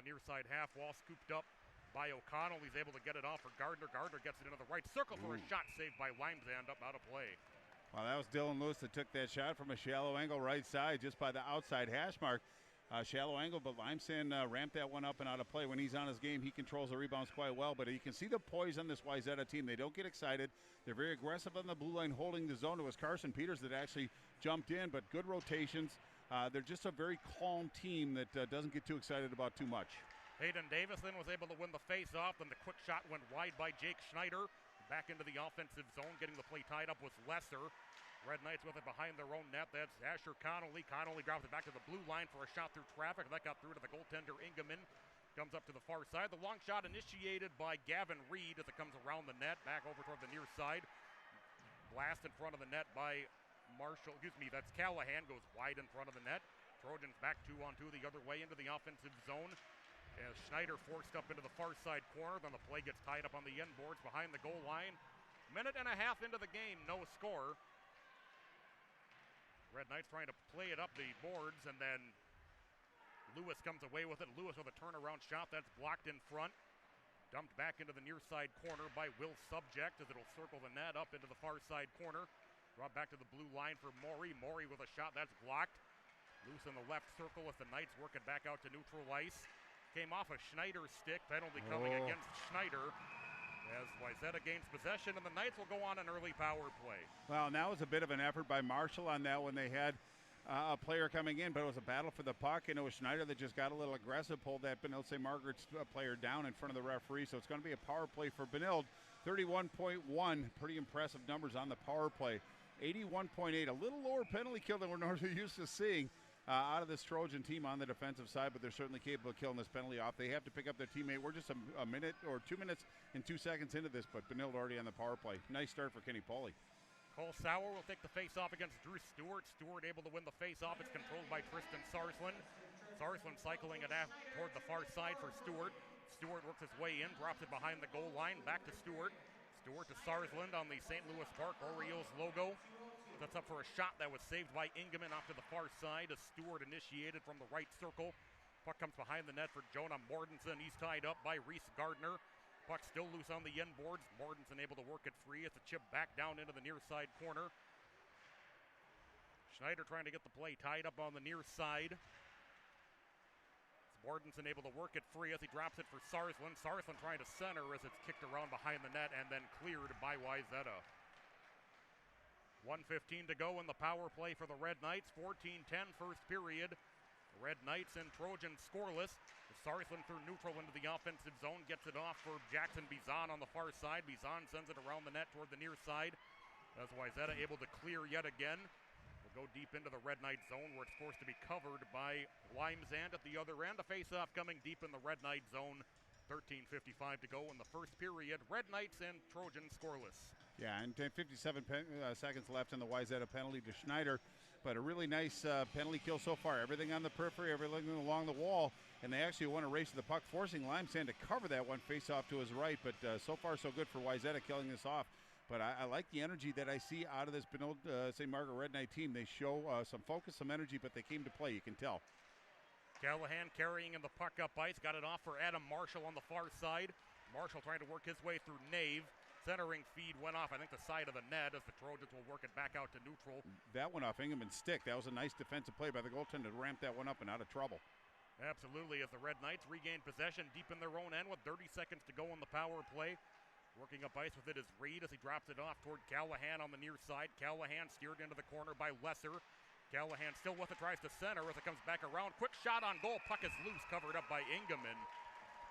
near side half wall, scooped up by O'Connell. He's able to get it off for Gardner. Gardner gets it into the right circle for a shot saved by Limesand up out of play. Well, that was Dylan Lewis that took that shot from a shallow angle right side just by the outside hash mark. Shallow angle, but Limesand ramped that one up and out of play. When he's on his game, he controls the rebounds quite well, but you can see the poise on this Wayzata team. They don't get excited. They're very aggressive on the blue line, holding the zone. It was Carson Peters that actually jumped in, but good rotations. They're just a very calm team that doesn't get too excited about too much. Hayden Davis then was able to win the face-off, and the quick shot went wide by Jake Schneider. Back into the offensive zone, getting the play tied up with Lesser. Red Knights with it behind their own net. That's Asher Connolly. Connolly drops it back to the blue line for a shot through traffic. That got through to the goaltender, Ingeman. Comes up to the far side. The long shot initiated by Gavin Reed as it comes around the net. Back over toward the near side. Blast in front of the net by that's Callahan. Goes wide in front of the net. Trojans back 2-on-2 the other way into the offensive zone. As Schneider forced up into the far side corner. Then the play gets tied up on the end boards behind the goal line. Minute and a half into the game, no score. Red Knights trying to play it up the boards, and then Lewis comes away with it. Lewis with a turnaround shot that's blocked in front. Dumped back into the near side corner by Will Subject as it'll circle the net up into the far side corner. Brought back to the blue line for Maury. Maury with a shot that's blocked. Loose in the left circle as the Knights work it back out to neutral ice. Came off a Schneider stick. Penalty coming against Schneider. As Wayzata gains possession, and the Knights will go on an early power play. Well, that was a bit of an effort by Marshall on that when they had a player coming in, but it was a battle for the puck, and it was Schneider that just got a little aggressive, pulled that Benilde St. Margaret's player down in front of the referee, so it's going to be a power play for Benilde. 31.1, pretty impressive numbers on the power play. 81.8, a little lower penalty kill than we're normally used to seeing out of this Trojan team on the defensive side, but they're certainly capable of killing this penalty off. They have to pick up their teammate. We're just a minute or 2 minutes and 2 seconds into this, but Benilde already on the power play. Nice start for Kenny Pauly. Cole Sauer will take the face-off against Drew Stewart. Stewart able to win the face-off. It's controlled by Tristan Sarsland. Sarsland cycling it toward the far side for Stewart. Stewart works his way in, drops it behind the goal line, back to Stewart. Stewart to Sarsland on the St. Louis Park Orioles logo. That's up for a shot that was saved by Ingeman off to the far side as Stewart initiated from the right circle. Puck comes behind the net for Jonah Mortensen. He's tied up by Reese Gardner. Puck still loose on the end boards. Mortensen able to work it free. It's a chip back down into the near side corner. Schneider trying to get the play tied up on the near side. Mortensen able to work it free as he drops it for Sarsland. Sarsland trying to center as it's kicked around behind the net and then cleared by Wayzata. 1:15 to go in the power play for the Red Knights. 14-10 first period. The Red Knights and Trojans scoreless. Sarsland through neutral into the offensive zone. Gets it off for Jackson Bizon on the far side. Bizon sends it around the net toward the near side. As Wayzata able to clear yet again. Will go deep into the Red Knight zone where it's forced to be covered by Limesand at the other end. A face-off coming deep in the Red Knight zone. 13:55 to go in the first period. Red Knights and Trojans scoreless. Yeah, and 57 seconds left in the Wayzata penalty to Schneider. But a really nice penalty kill so far. Everything on the periphery, everything along the wall. And they actually won a race to the puck, forcing Limesand to cover that one face-off to his right. But so far so good for Wayzata killing this off. But I like the energy that I see out of this Benilde St. Margaret Red Knight team. They show some focus, some energy, but they came to play, you can tell. Callahan carrying in the puck up ice. Got it off for Adam Marshall on the far side. Marshall trying to work his way through Nave. Centering feed went off, I think, the side of the net as the Trojans will work it back out to neutral. That went off Ingeman's stick. That was a nice defensive play by the goaltender to ramp that one up and out of trouble. Absolutely, as the Red Knights regain possession deep in their own end with 30 seconds to go in the power play. Working up ice with it is Reed as he drops it off toward Callahan on the near side. Callahan steered into the corner by Lesser. Callahan still with it, tries to center as it comes back around. Quick shot on goal. Puck is loose, covered up by Ingeman.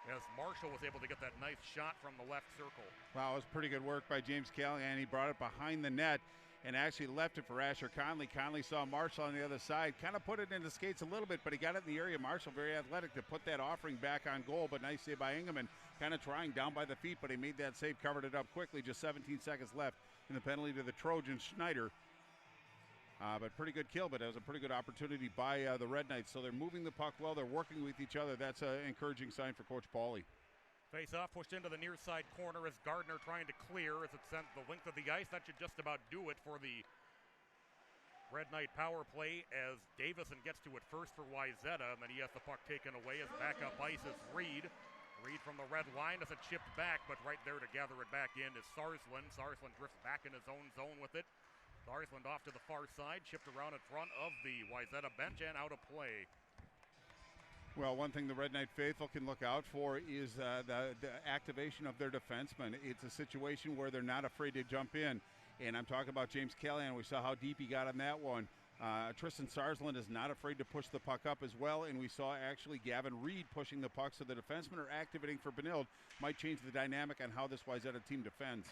As Marshall was able to get that nice shot from the left circle. Wow, it was pretty good work by James Callahan. He brought it behind the net and actually left it for Asher Conley. Conley saw Marshall on the other side, kind of put it in the skates a little bit, but he got it in the area. Marshall very athletic to put that offering back on goal, but nice save by Ingeman. Kind of trying down by the feet, but he made that save, covered it up quickly. Just 17 seconds left in the penalty to the Trojans. Schneider. But pretty good kill, but it was a pretty good opportunity by the Red Knights. So they're moving the puck well. They're working with each other. That's an encouraging sign for Coach Pauly. Face-off pushed into the near side corner as Gardner trying to clear as it sent the length of the ice. That should just about do it for the Red Knight power play as Davison gets to it first for Wayzata, and then he has the puck taken away as backup ice is Reed. Reed from the red line as it chipped back, but right there to gather it back in is Sarsland. Sarsland drifts back in his own zone with it. Sarsland off to the far side, chipped around in front of the Wayzata bench and out of play. Well, one thing the Red Knight faithful can look out for is the activation of their defensemen. It's a situation where they're not afraid to jump in. And I'm talking about James Callahan. We saw how deep he got on that one. Tristan Sarsland is not afraid to push the puck up as well, and we saw actually Gavin Reed pushing the puck, so the defensemen are activating for Benilde. Might change the dynamic on how this Wayzata team defends.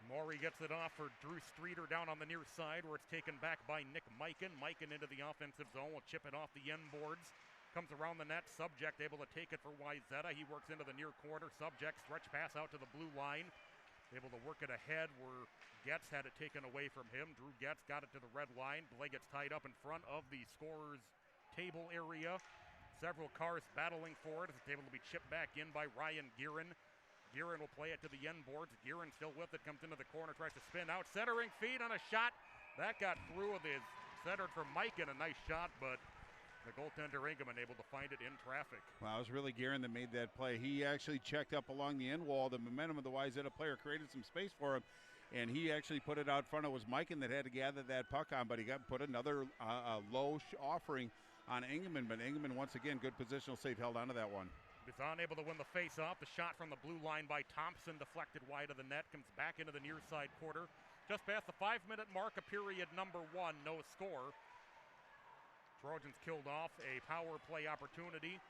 Morey gets it off for Drew Streeter down on the near side, where it's taken back by Nick Mikan. Mikan into the offensive zone will chip it off the end boards. Comes around the net. Subject able to take it for Wayzata. He works into the near corner. Subject stretch pass out to the blue line. Able to work it ahead where Getz had it taken away from him. Drew Getz got it to the red line. Blay gets tied up in front of the scorer's table area. Several cars battling for it as it's able to be chipped back in by Ryan Gearin. Gearin will play it to the end boards. Gearin still with it, comes into the corner, tries to spin out. Centering feed on a shot. That got through with his centered from Mikan. A nice shot, but the goaltender Ingeman able to find it in traffic. Well, it was really Gearin that made that play. He actually checked up along the end wall. The momentum of the Wayzata player created some space for him, and he actually put it out front. It was Mikan that had to gather that puck on, but he put another low offering on Ingeman. But Ingeman, once again, good positional save, held onto that one. Bizon able to win the face-off. The shot from the blue line by Thompson deflected wide of the net. Comes back into the near side quarter. Just past the 5-minute mark of period number 1. No score. Trojans killed off a power play opportunity.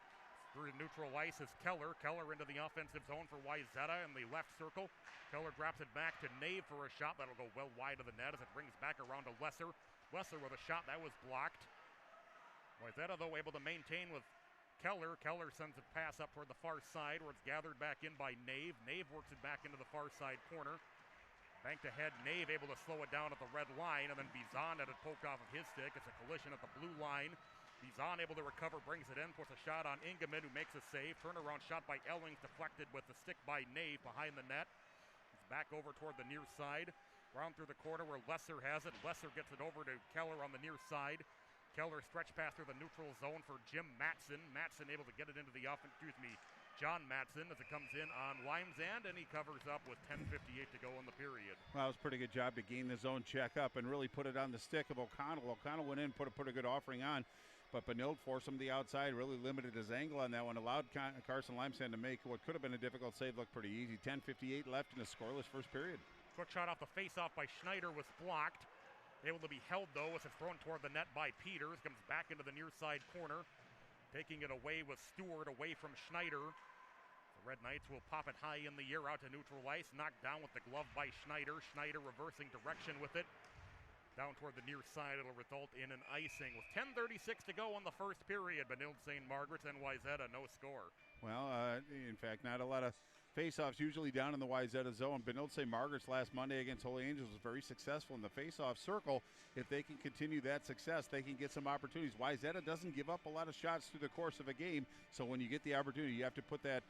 Through neutral ice is Keller. Keller into the offensive zone for Wayzata in the left circle. Keller drops it back to Nave for a shot. That'll go well wide of the net as it brings back around to Lesser. Lesser with a shot that was blocked. Wayzata, though, able to maintain with Keller. Keller sends a pass up toward the far side where it's gathered back in by Nave. Nave works it back into the far side corner. Banked ahead, Nave able to slow it down at the red line, and then Bizon had it poked off of his stick. It's a collision at the blue line. Bizon able to recover, brings it in, puts a shot on Ingeman, who makes a save. Turnaround shot by Ellings, deflected with the stick by Nave behind the net. It's back over toward the near side. Round through the corner where Lesser has it. Lesser gets it over to Keller on the near side. Keller stretch pass through the neutral zone for Jim Matson. Matson able to get it into the offense, John Matson as it comes in on Wymsand, and he covers up with 10:58 to go in the period. Well, it was a pretty good job to gain the zone check up and really put it on the stick of O'Connell. O'Connell went in, put a good offering on, but Benilde forced him to the outside, really limited his angle on that one, allowed Carson Wymsand to make what could have been a difficult save look pretty easy. 10:58 left in a scoreless first period. Quick shot off the face-off by Schneider was blocked. Able to be held, though, as it's thrown toward the net by Peters. Comes back into the near side corner. Taking it away with Stewart away from Schneider. The Red Knights will pop it high in the air out to neutral ice. Knocked down with the glove by Schneider. Schneider reversing direction with it. Down toward the near side, it'll result in an icing. With 10:36 to go in the first period, Benilde St. Margaret's and Wayzata, no score. Well, in fact, not a lot of face-offs usually down in the Wayzata zone. Benilde St. Margaret's last Monday against Holy Angels was very successful in the face-off circle. If they can continue that success, they can get some opportunities. Wayzata doesn't give up a lot of shots through the course of a game, so when you get the opportunity, you have to put that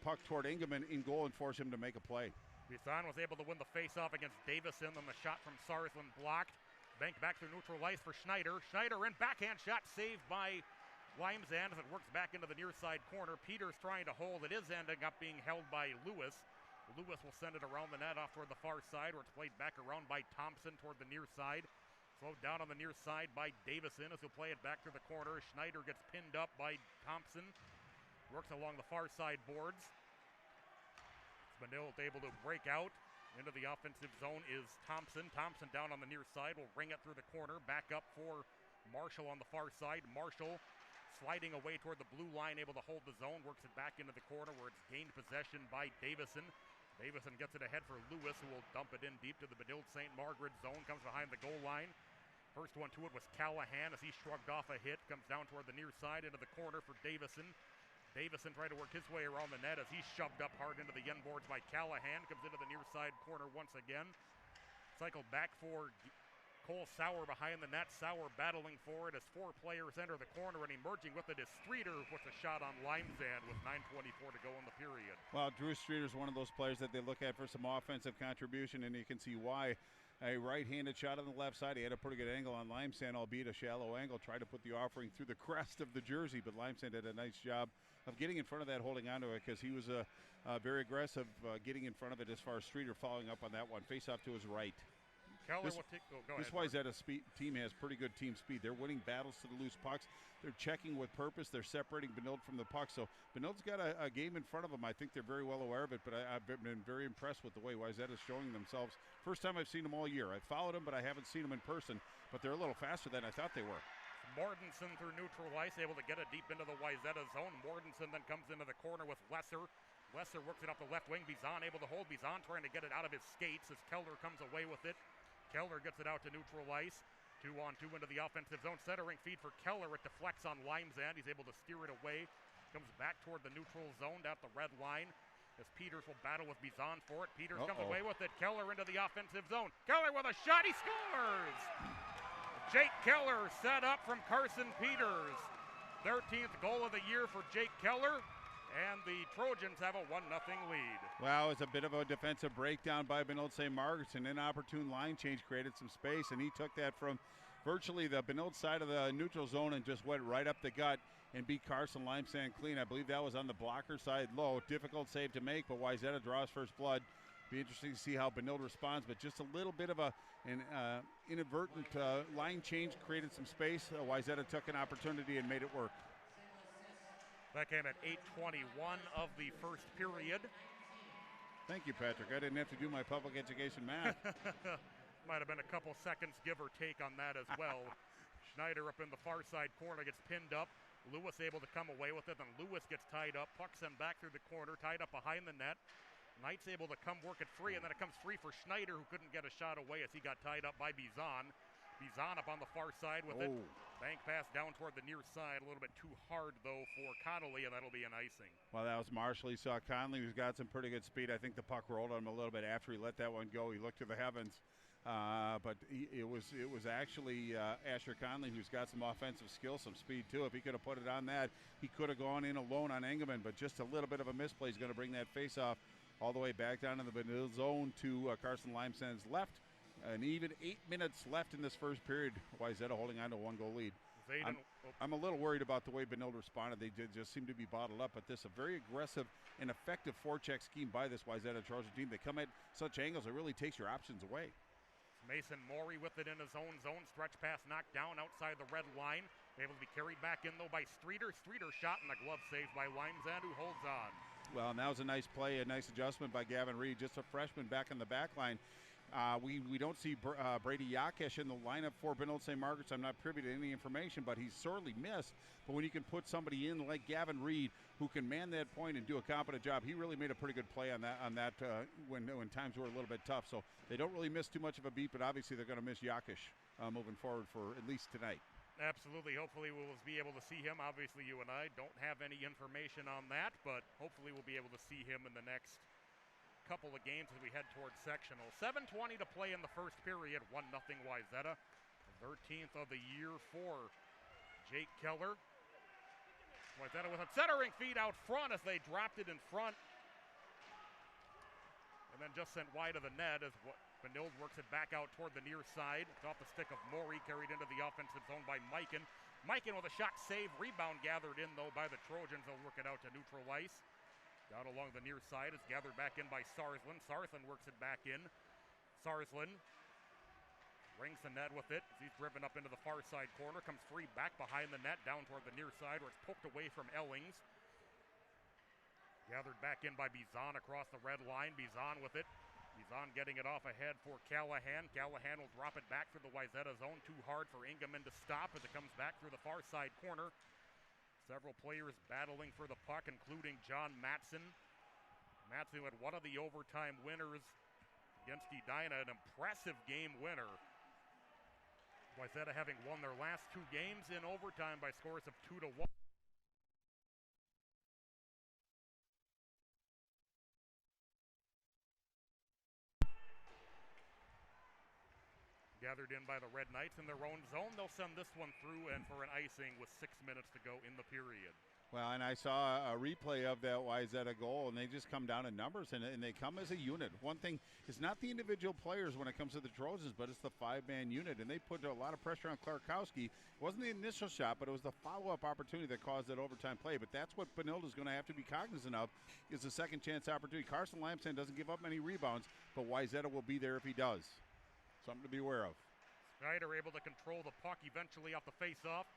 puck toward Ingeman in goal and force him to make a play. Bizon was able to win the face-off against Davison, then the shot from Sarsland blocked. Banked back through neutral ice for Schneider. Schneider in, backhand shot saved by Wymsand as it works back into the near side corner. Peters trying to hold. It is ending up being held by Lewis. Lewis will send it around the net off toward the far side where it's played back around by Thompson toward the near side. Slowed down on the near side by Davison as he'll play it back to the corner. Schneider gets pinned up by Thompson. Works along the far side boards. Benilde able to break out. Into the offensive zone is Thompson. Thompson down on the near side will ring it through the corner. Back up for Marshall on the far side. Marshall sliding away toward the blue line, able to hold the zone. Works it back into the corner where it's gained possession by Davison. Davison gets it ahead for Lewis, who will dump it in deep to the Benilde St. Margaret zone. Comes behind the goal line. First one to it was Callahan as he shrugged off a hit. Comes down toward the near side into the corner for Davison. Davison tried to work his way around the net as he's shoved up hard into the end boards by Callahan. Comes into the near side corner once again. Cycled back for Cole Sauer behind the net. Sauer battling for it as four players enter the corner, and emerging with it is Streeter, who puts a shot on Wymsand with 9:24 to go in the period. Well, Drew Streeter is one of those players that they look at for some offensive contribution, and you can see why. a right-handed shot on the left side. He had a pretty good angle on Limesand, albeit a shallow angle. Tried to put the offering through the crest of the jersey, but Limesand did a nice job of getting in front of that, holding onto it, because he was very aggressive getting in front of it as far as Streeter following up on that one. Face off to his right. Keller This, will take. Oh, go this ahead. Wayzata team has pretty good team speed. They're winning battles to the loose pucks. They're checking with purpose. They're separating Benilde from the puck. So Benilde's got a game in front of them. I think they're very well aware of it, but I've been very impressed with the way Wayzata's showing themselves. First time I've seen them all year. I've followed them, but I haven't seen them in person. But they're a little faster than I thought they were. Mortensen through neutral ice, able to get it deep into the Wayzata zone. Mortensen then comes into the corner with Lesser. Lesser works it up the left wing. Bizon able to hold. Bizon trying to get it out of his skates as Keller comes away with it. Keller gets it out to neutral ice. 2-on-2 into the offensive zone. Centering feed for Keller. It deflects on Limesand. He's able to steer it away. Comes back toward the neutral zone down the red line as Peters will battle with Bizon for it. Peters comes away with it. Keller into the offensive zone. Keller with a shot. He scores! Jake Keller set up from Carson Peters. 13th goal of the year for Jake Keller. And the Trojans have a 1-0 lead. Well, it's a bit of a defensive breakdown by Benilde St. Margaret's. An inopportune line change created some space, and he took that from virtually the Benilde side of the neutral zone and just went right up the gut and beat Carson Limesand clean. I believe that was on the blocker side low. Difficult save to make, but Wayzata draws first blood. Be interesting to see how Benilde responds, but just a little bit of an inadvertent line change created some space. Wayzata took an opportunity and made it work. That came at 8:21 of the first period. Thank you, Patrick. I didn't have to do my public education math. Might have been a couple seconds, give or take, on that as well. Schneider up in the far side corner gets pinned up. Lewis able to come away with it, then Lewis gets tied up. Puck sent back through the corner, tied up behind the net. Knight's able to come work it free, and then it comes free for Schneider, who couldn't get a shot away as he got tied up by Bizon. Bizon up on the far side with it. Bank pass down toward the near side. A little bit too hard, though, for Connolly, and that'll be an icing. Well, that was Marshall. He saw Conley, who's got some pretty good speed. I think the puck rolled on him a little bit after he let that one go. He looked to the heavens. But it was actually Asher Conley, who's got some offensive skill, some speed, too. If he could have put it on that, he could have gone in alone on Engelman, but just a little bit of a misplay is going to bring that face-off all the way back down in the Benilde zone to Carson Limesand's left. And even 8 minutes left in this first period. Wayzata holding on to a 1-goal lead. I'm a little worried about the way Benilde responded. They just seem to be bottled up, but this is a very aggressive and effective forecheck scheme by this Wayzata Trojan team. They come at such angles, it really takes your options away. Mason Morey with it in his own zone. Stretch pass knocked down outside the red line. Able to be carried back in, though, by Streeter. Streeter shot in the glove saved by Limesand, who holds on. Well, and that was a nice play, a nice adjustment by Gavin Reed, just a freshman back in the back line. We don't see Brady Yakesh in the lineup for Benilde St. Margaret's. I'm not privy to any information, but he's sorely missed. But when you can put somebody in like Gavin Reed, who can man that point and do a competent job, he really made a pretty good play on that when times were a little bit tough. So they don't really miss too much of a beat, but obviously they're going to miss Yakesh moving forward for at least tonight. Absolutely. Hopefully we'll be able to see him. Obviously you and I don't have any information on that, but hopefully we'll be able to see him in the next couple of games as we head towards sectional. 7:20 to play in the first period. 1-0 Wayzata. 13th of the year for Jake Keller. Wayzata with a centering feed out front as they dropped it in front. And then just sent wide of the net as Benilde works it back out toward the near side. It's off the stick of Morey, carried into the offensive zone by Mikan. Mikan with a shot save. Rebound gathered in, though, by the Trojans. They'll work it out to neutral ice. Down along the near side is gathered back in by Sarslin. Sarslin works it back in. Sarslin rings the net with it. He's driven up into the far side corner. Comes free back behind the net down toward the near side where it's poked away from Ellings. Gathered back in by Bizon across the red line. Bizon with it. Bizon getting it off ahead for Callahan. Callahan will drop it back through the Wayzata zone. Too hard for Engelman to stop as it comes back through the far side corner. Several players battling for the puck, including John Matson. Matson had one of the overtime winners against Edina, an impressive game winner. Wayzata having won their last two games in overtime by scores of 2-1. Feathered in by the Red Knights in their own zone. They'll send this one through and for an icing with 6 minutes to go in the period. Well, and I saw a replay of that Wayzata goal, and they just come down in numbers, and they come as a unit. One thing is not the individual players when it comes to the Trojans, but it's the five-man unit, and they put a lot of pressure on Klarkowski. It wasn't the initial shot, but it was the follow-up opportunity that caused that overtime play. But that's what Benilde's going to have to be cognizant of, is a second chance opportunity. Carson Lamson doesn't give up many rebounds, but Wayzata will be there if he does. Something to be aware of. Snyder able to control the puck eventually off the face-off.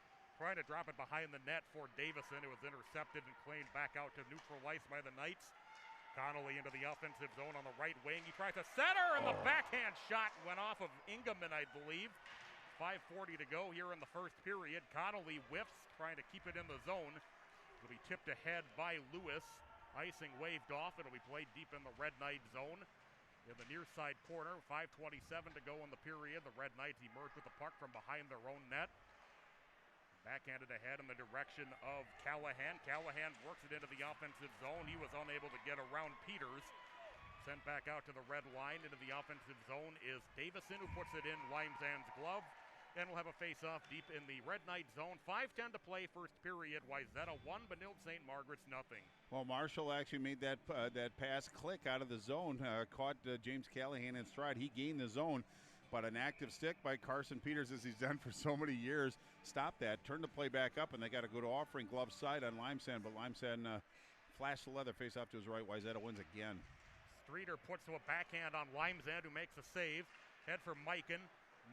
Trying to drop it behind the net for Davison. It was intercepted and claimed back out to neutral ice by the Knights. Connolly into the offensive zone on the right wing. He tries to center, and the backhand shot went off of Ingeman, I believe. 5:40 to go here in the first period. Connolly whiffs, trying to keep it in the zone. It'll be tipped ahead by Lewis. Icing waved off. It'll be played deep in the Red Knight zone. In the near side corner, 5:27 to go in the period. The Red Knights emerge with the puck from behind their own net. Backhanded ahead in the direction of Callahan. Callahan works it into the offensive zone. He was unable to get around Peters. Sent back out to the red line into the offensive zone is Davison, who puts it in Limesand's glove. And we'll have a face-off deep in the Red Knight zone. 5:10 to play first period. Wayzata 1, Benilde St. Margaret's nothing. Well, Marshall actually made that pass click out of the zone, caught James Callahan in stride. He gained the zone. But an active stick by Carson Peters, as he's done for so many years, stopped that, turned the play back up, and they got a good offering glove side on Limesand, but Limesand flashed the leather face off to his right. Wayzata wins again. Streeter puts to a backhand on Limesand, who makes a save. Head for Mikan.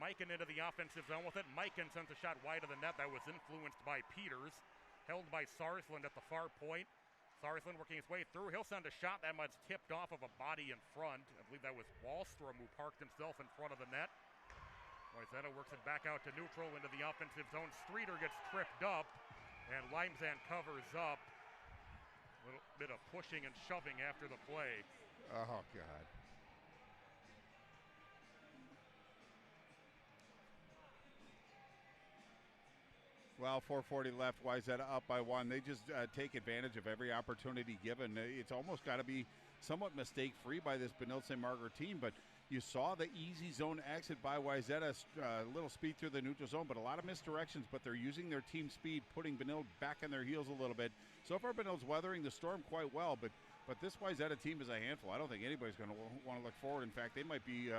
Mikan into the offensive zone with it. Mikan sends a shot wide of the net that was influenced by Peters. Held by Sarsland at the far point. Sarsland working his way through. He'll send a shot that much tipped off of a body in front. I believe that was Wallstrom who parked himself in front of the net. Wayzata works it back out to neutral into the offensive zone. Streeter gets tripped up, and Limesand covers up. A little bit of pushing and shoving after the play. Oh, God. Well, 4:40 left. Wayzata up by 1. They just take advantage of every opportunity given. It's almost got to be somewhat mistake-free by this Benilde St. Margaret team, but you saw the easy zone exit by Wayzata, a little speed through the neutral zone, but a lot of misdirections, but they're using their team speed, putting Benilde back on their heels a little bit. So far, Benilde's weathering the storm quite well, but this Wayzata team is a handful. I don't think anybody's going to want to look forward. In fact, they might be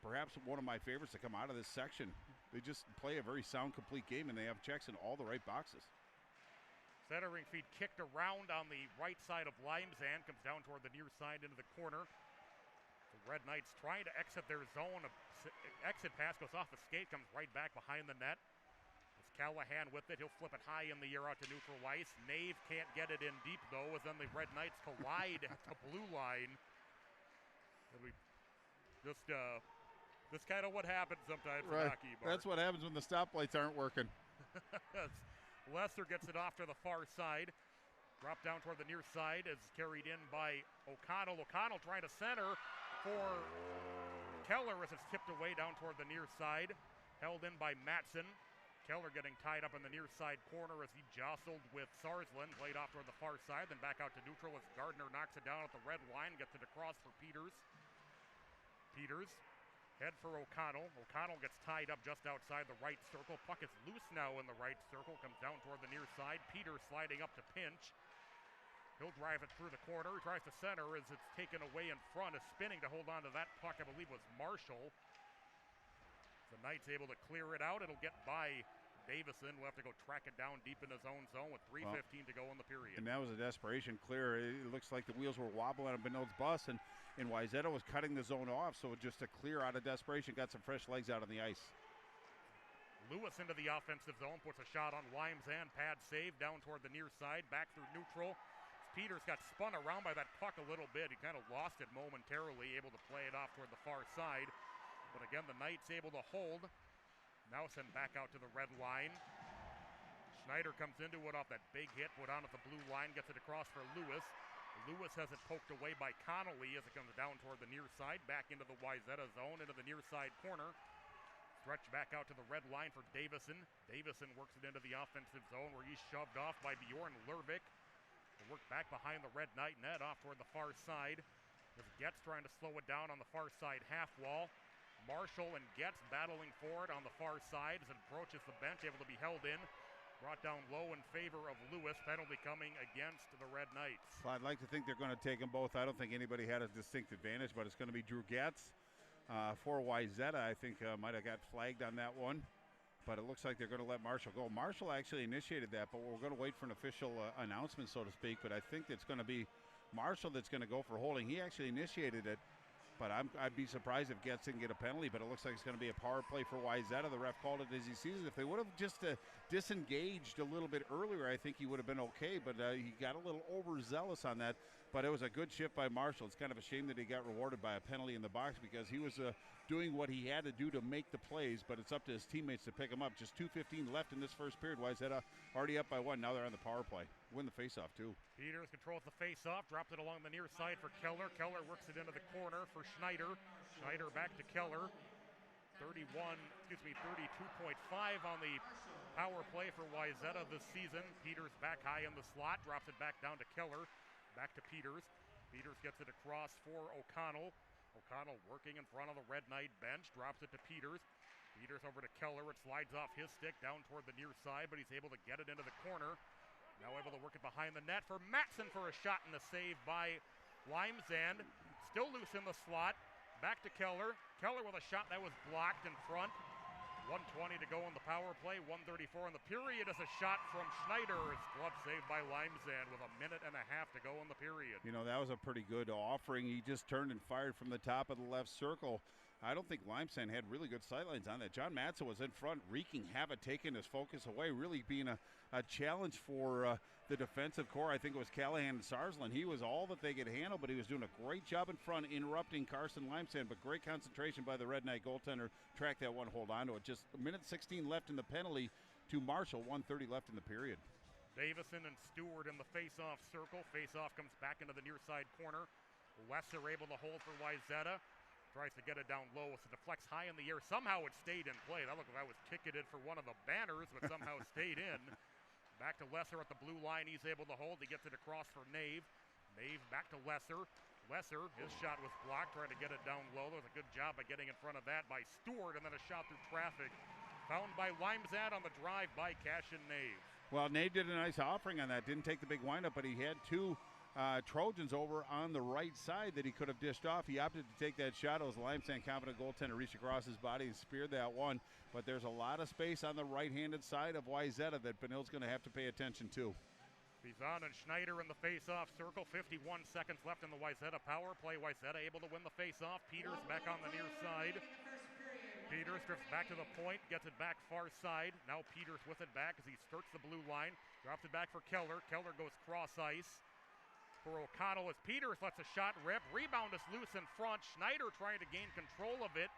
perhaps one of my favorites to come out of this section. They just play a very sound, complete game, and they have checks in all the right boxes. Centering feed kicked around on the right side of Limesand. Comes down toward the near side into the corner. The Red Knights trying to exit their zone. Exit pass goes off the skate, comes right back behind the net. It's Callahan with it. He'll flip it high in the air out to neutral ice. Nave can't get it in deep, though, as then the Red Knights collide at the blue line. That's kind of what happens sometimes in hockey. Bart. That's what happens when the stoplights aren't working. Lesser gets it off to the far side. Drop down toward the near side is carried in by O'Connell. O'Connell trying to center for Keller as it's tipped away down toward the near side. Held in by Matson. Keller getting tied up in the near side corner as he jostled with Sarsland. Played off toward the far side, then back out to neutral as Gardner knocks it down at the red line. Gets it across for Peters. Peters. Head for O'Connell. O'Connell gets tied up just outside the right circle. Puck is loose now in the right circle. Comes down toward the near side. Peters sliding up to pinch. He'll drive it through the corner. He tries to center as it's taken away in front. Is spinning to hold on to that puck, I believe was Marshall. The Knights able to clear it out. It'll get by Davison. We'll have to go track it down deep in his own zone with 3:15 to go in the period. And that was a desperation clear. It looks like the wheels were wobbling on Benilde's bus, and Wayzata was cutting the zone off, so just a clear out of desperation, got some fresh legs out on the ice. Lewis into the offensive zone, puts a shot on Limesand. Pad save down toward the near side, back through neutral. Peters got spun around by that puck a little bit. He kind of lost it momentarily, able to play it off toward the far side. But again, the Knights able to hold. Now send back out to the red line. Schneider comes into it off that big hit, put on at the blue line, gets it across for Lewis. Lewis has it poked away by Connolly as it comes down toward the near side, back into the Wayzata zone, into the near side corner. Stretch back out to the red line for Davison. Davison works it into the offensive zone where he's shoved off by Bjorn Lervik. Work back behind the Red Knight net off toward the far side. As Getz trying to slow it down on the far side half wall. Marshall and Getz battling for it on the far side as it approaches the bench, able to be held in. Brought down low in favor of Lewis. Penalty coming against the Red Knights. Well, I'd like to think they're going to take them both. I don't think anybody had a distinct advantage, but it's going to be Drew Getz for Wayzata. I think might have got flagged on that one, but it looks like they're going to let Marshall go. Marshall actually initiated that, but we're going to wait for an official announcement, so to speak. But I think it's going to be Marshall that's going to go for holding. He actually initiated it. But I'd be surprised if Getz didn't get a penalty, but it looks like it's going to be a power play for Wayzata. The ref called it as he sees it. If they would have just disengaged a little bit earlier, I think he would have been okay, but he got a little overzealous on that. But it was a good shift by Marshall. It's kind of a shame that he got rewarded by a penalty in the box because he was doing what he had to do to make the plays, but it's up to his teammates to pick him up. Just 2:15 left in this first period. Wayzata already up by 1. Now they're on the power play. Win the faceoff, too. Peters controls the faceoff, dropped it along the near side for Keller. Keller works it into the corner for Schneider. Schneider back to Keller. 32.5 on the power play for Wayzata this season. Peters back high in the slot, drops it back down to Keller. Back to Peters. Peters gets it across for O'Connell. O'Connell working in front of the Red Knight bench, drops it to Peters. Peters over to Keller. It slides off his stick down toward the near side, but he's able to get it into the corner. Now able to work it behind the net for Matson for a shot and a save by Limesand. Still loose in the slot. Back to Keller. Keller with a shot that was blocked in front. 1:20 to go in the power play. 1:34 in the period as a shot from Schneider. It's glove saved by Limesand with 1.5 minutes to go in the period. You know, that was a pretty good offering. He just turned and fired from the top of the left circle. I don't think Limesand had really good sightlines on that. John Matson was in front, wreaking havoc, taking his focus away, really being a challenge for the defensive core. I think it was Callahan and Sarsland. He was all that they could handle, but he was doing a great job in front, interrupting Carson Limesand, but great concentration by the Red Knight goaltender. Track that one, hold on to it. Just 1:16 left in the penalty to Marshall, 1:30 left in the period. Davison and Stewart in the face-off circle. Face-off comes back into the near side corner. Lesser able to hold for Wayzata. Tries to get it down low. It deflects high in the air. Somehow it stayed in play. That looked like I was ticketed for one of the banners, but somehow stayed in. Back to Lesser at the blue line. He's able to hold. He gets it across for Nave. Nave back to Lesser. Lesser, his shot was blocked, trying to get it down low. There was a good job of getting in front of that by Stewart, and then a shot through traffic. Found by Limesand on the drive by Cash and Nave. Well, Nave did a nice offering on that. Didn't take the big windup, but he had two Trojans over on the right side that he could have dished off. He opted to take that shot. It was a Limesand competent goaltender, reached across his body and speared that one. But there's a lot of space on the right-handed side of Wayzata that Benil's going to have to pay attention to. Bizon and Schneider in the face-off circle. 51 seconds left in the Wayzata power play. Wayzata able to win the face-off. Peters back on the near side. Peters drifts back to the point, gets it back far side. Now Peters with it back as he skirts the blue line. Drops it back for Keller. Keller goes cross ice for O'Connell as Peters lets a shot rip. Rebound is loose in front. Schneider trying to gain control of it.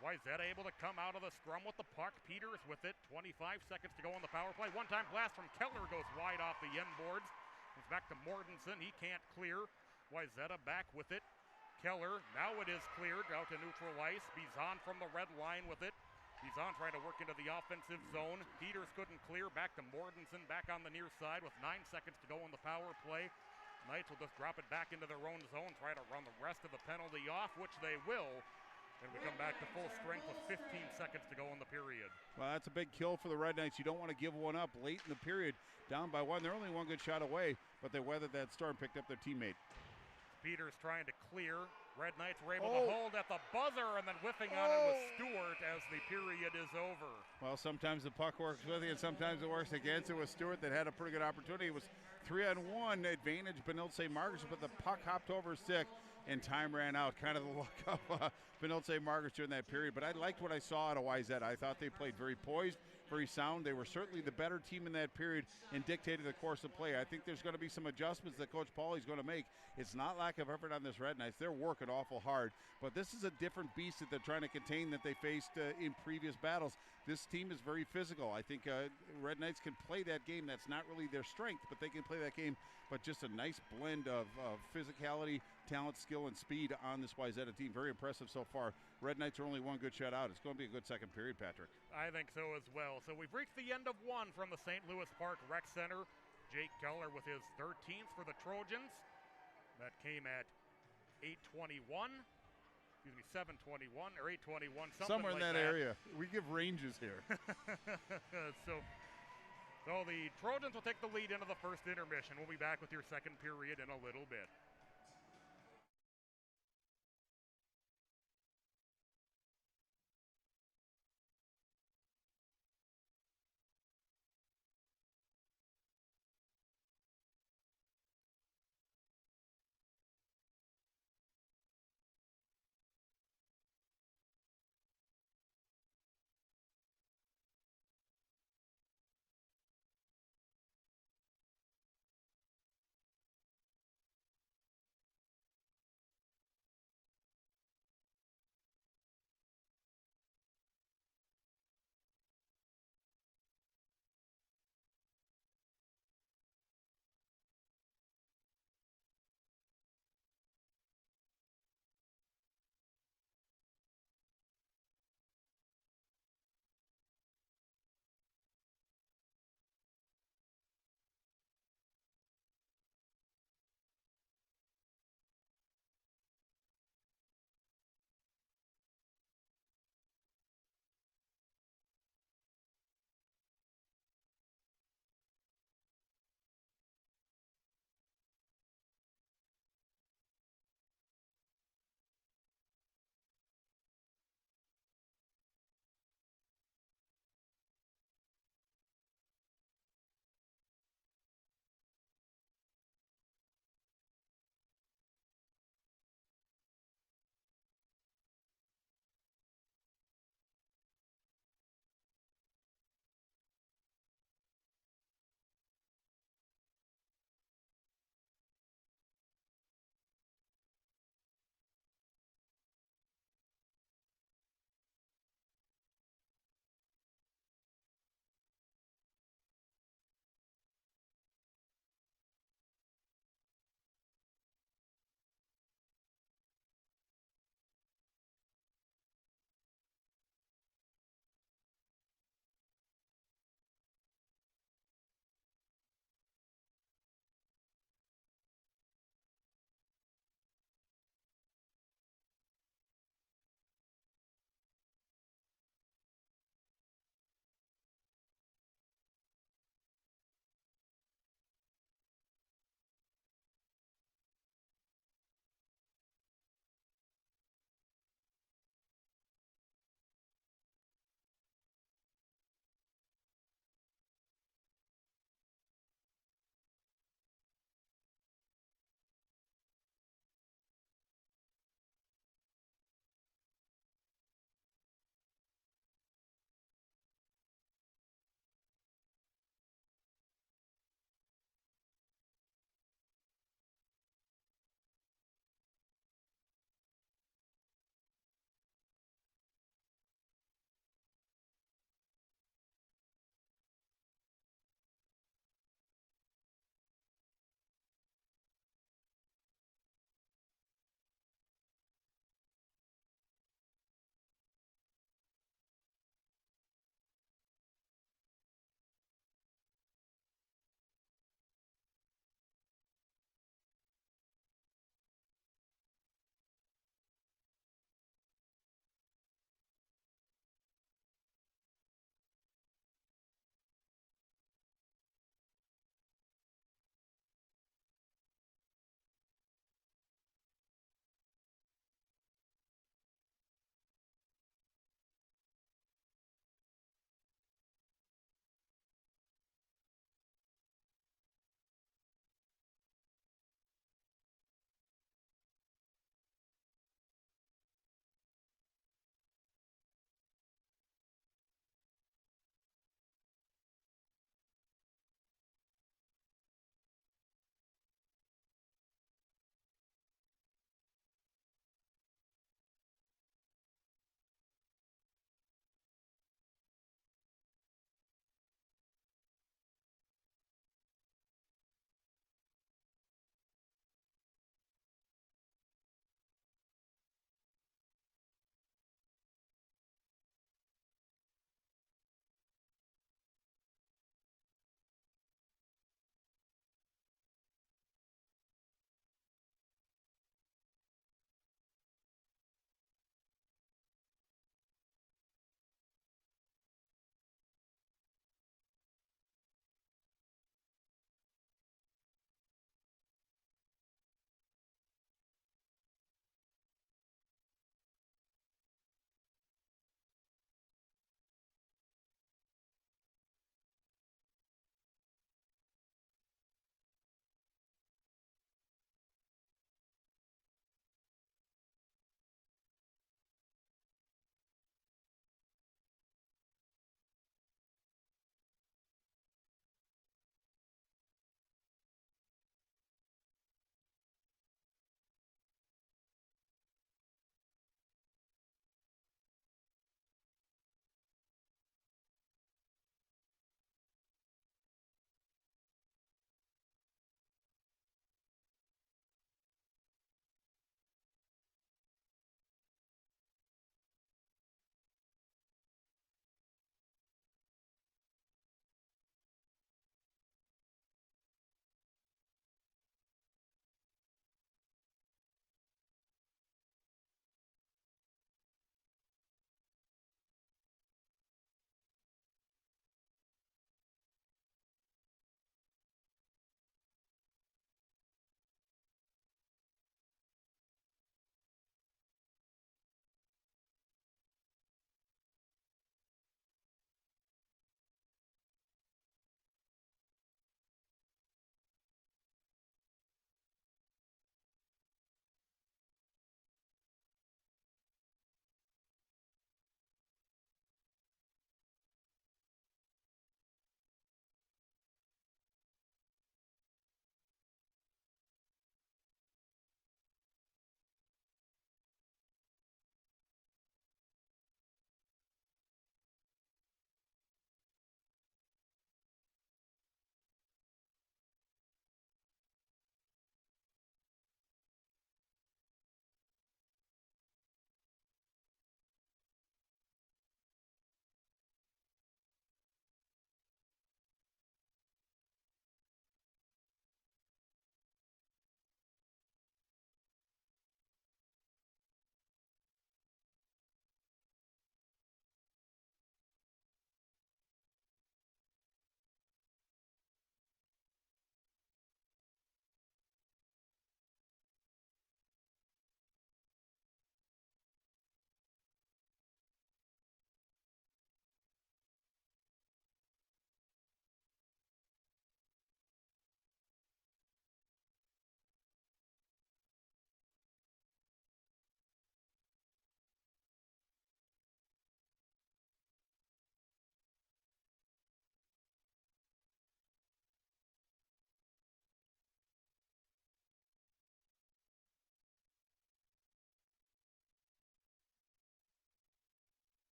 Wayzata able to come out of the scrum with the puck. Peters with it. 25 seconds to go on the power play. One-time blast from Keller goes wide off the end boards. It's back to Mortensen. He can't clear. Wayzata back with it. Keller, now it is cleared out to neutral ice. Bizon from the red line with it. Bizon trying to work into the offensive zone. Peters couldn't clear. Back to Mortensen, back on the near side with 9 seconds to go on the power play. Knights will just drop it back into their own zone, try to run the rest of the penalty off, which they will. And we come back to full strength with 15 seconds to go in the period. Well, that's a big kill for the Red Knights. You don't want to give one up late in the period. Down by 1. They're only one good shot away, but they weathered that storm, picked up their teammate. Peters trying to clear. Red Knights were able to hold at the buzzer and then whiffing on it with Stewart as the period is over. Well, sometimes the puck works with you and sometimes it works against it. With Stewart that had a pretty good opportunity. It was 3-on-1 advantage Benilde St. Margaret's, but the puck hopped over his stick and time ran out. Kind of the luck of Benilde St. Margaret's during that period. But I liked what I saw out of Wayzata. I thought they played very poised, very sound. They were certainly the better team in that period and dictated the course of play. I think there's going to be some adjustments that Coach Pauley's going to make. It's not lack of effort on this Red Knights. They're working awful hard. But this is a different beast that they're trying to contain that they faced in previous battles. This team is very physical. I think Red Knights can play that game. That's not really their strength, but they can play that game. But just a nice blend of physicality, talent, skill, and speed on this Wayzata team. Very impressive so far. Red Knights are only one good shot out. It's going to be a good second period, Patrick. I think so as well. So we've reached the end of one from the St. Louis Park Rec Center. Jake Keller with his 13th for the Trojans. That came at 8:21. excuse me, 7:21 or 8:21, somewhere like in that area. We give ranges here. so the Trojans will take the lead into the first intermission. We'll be back with your second period in a little bit.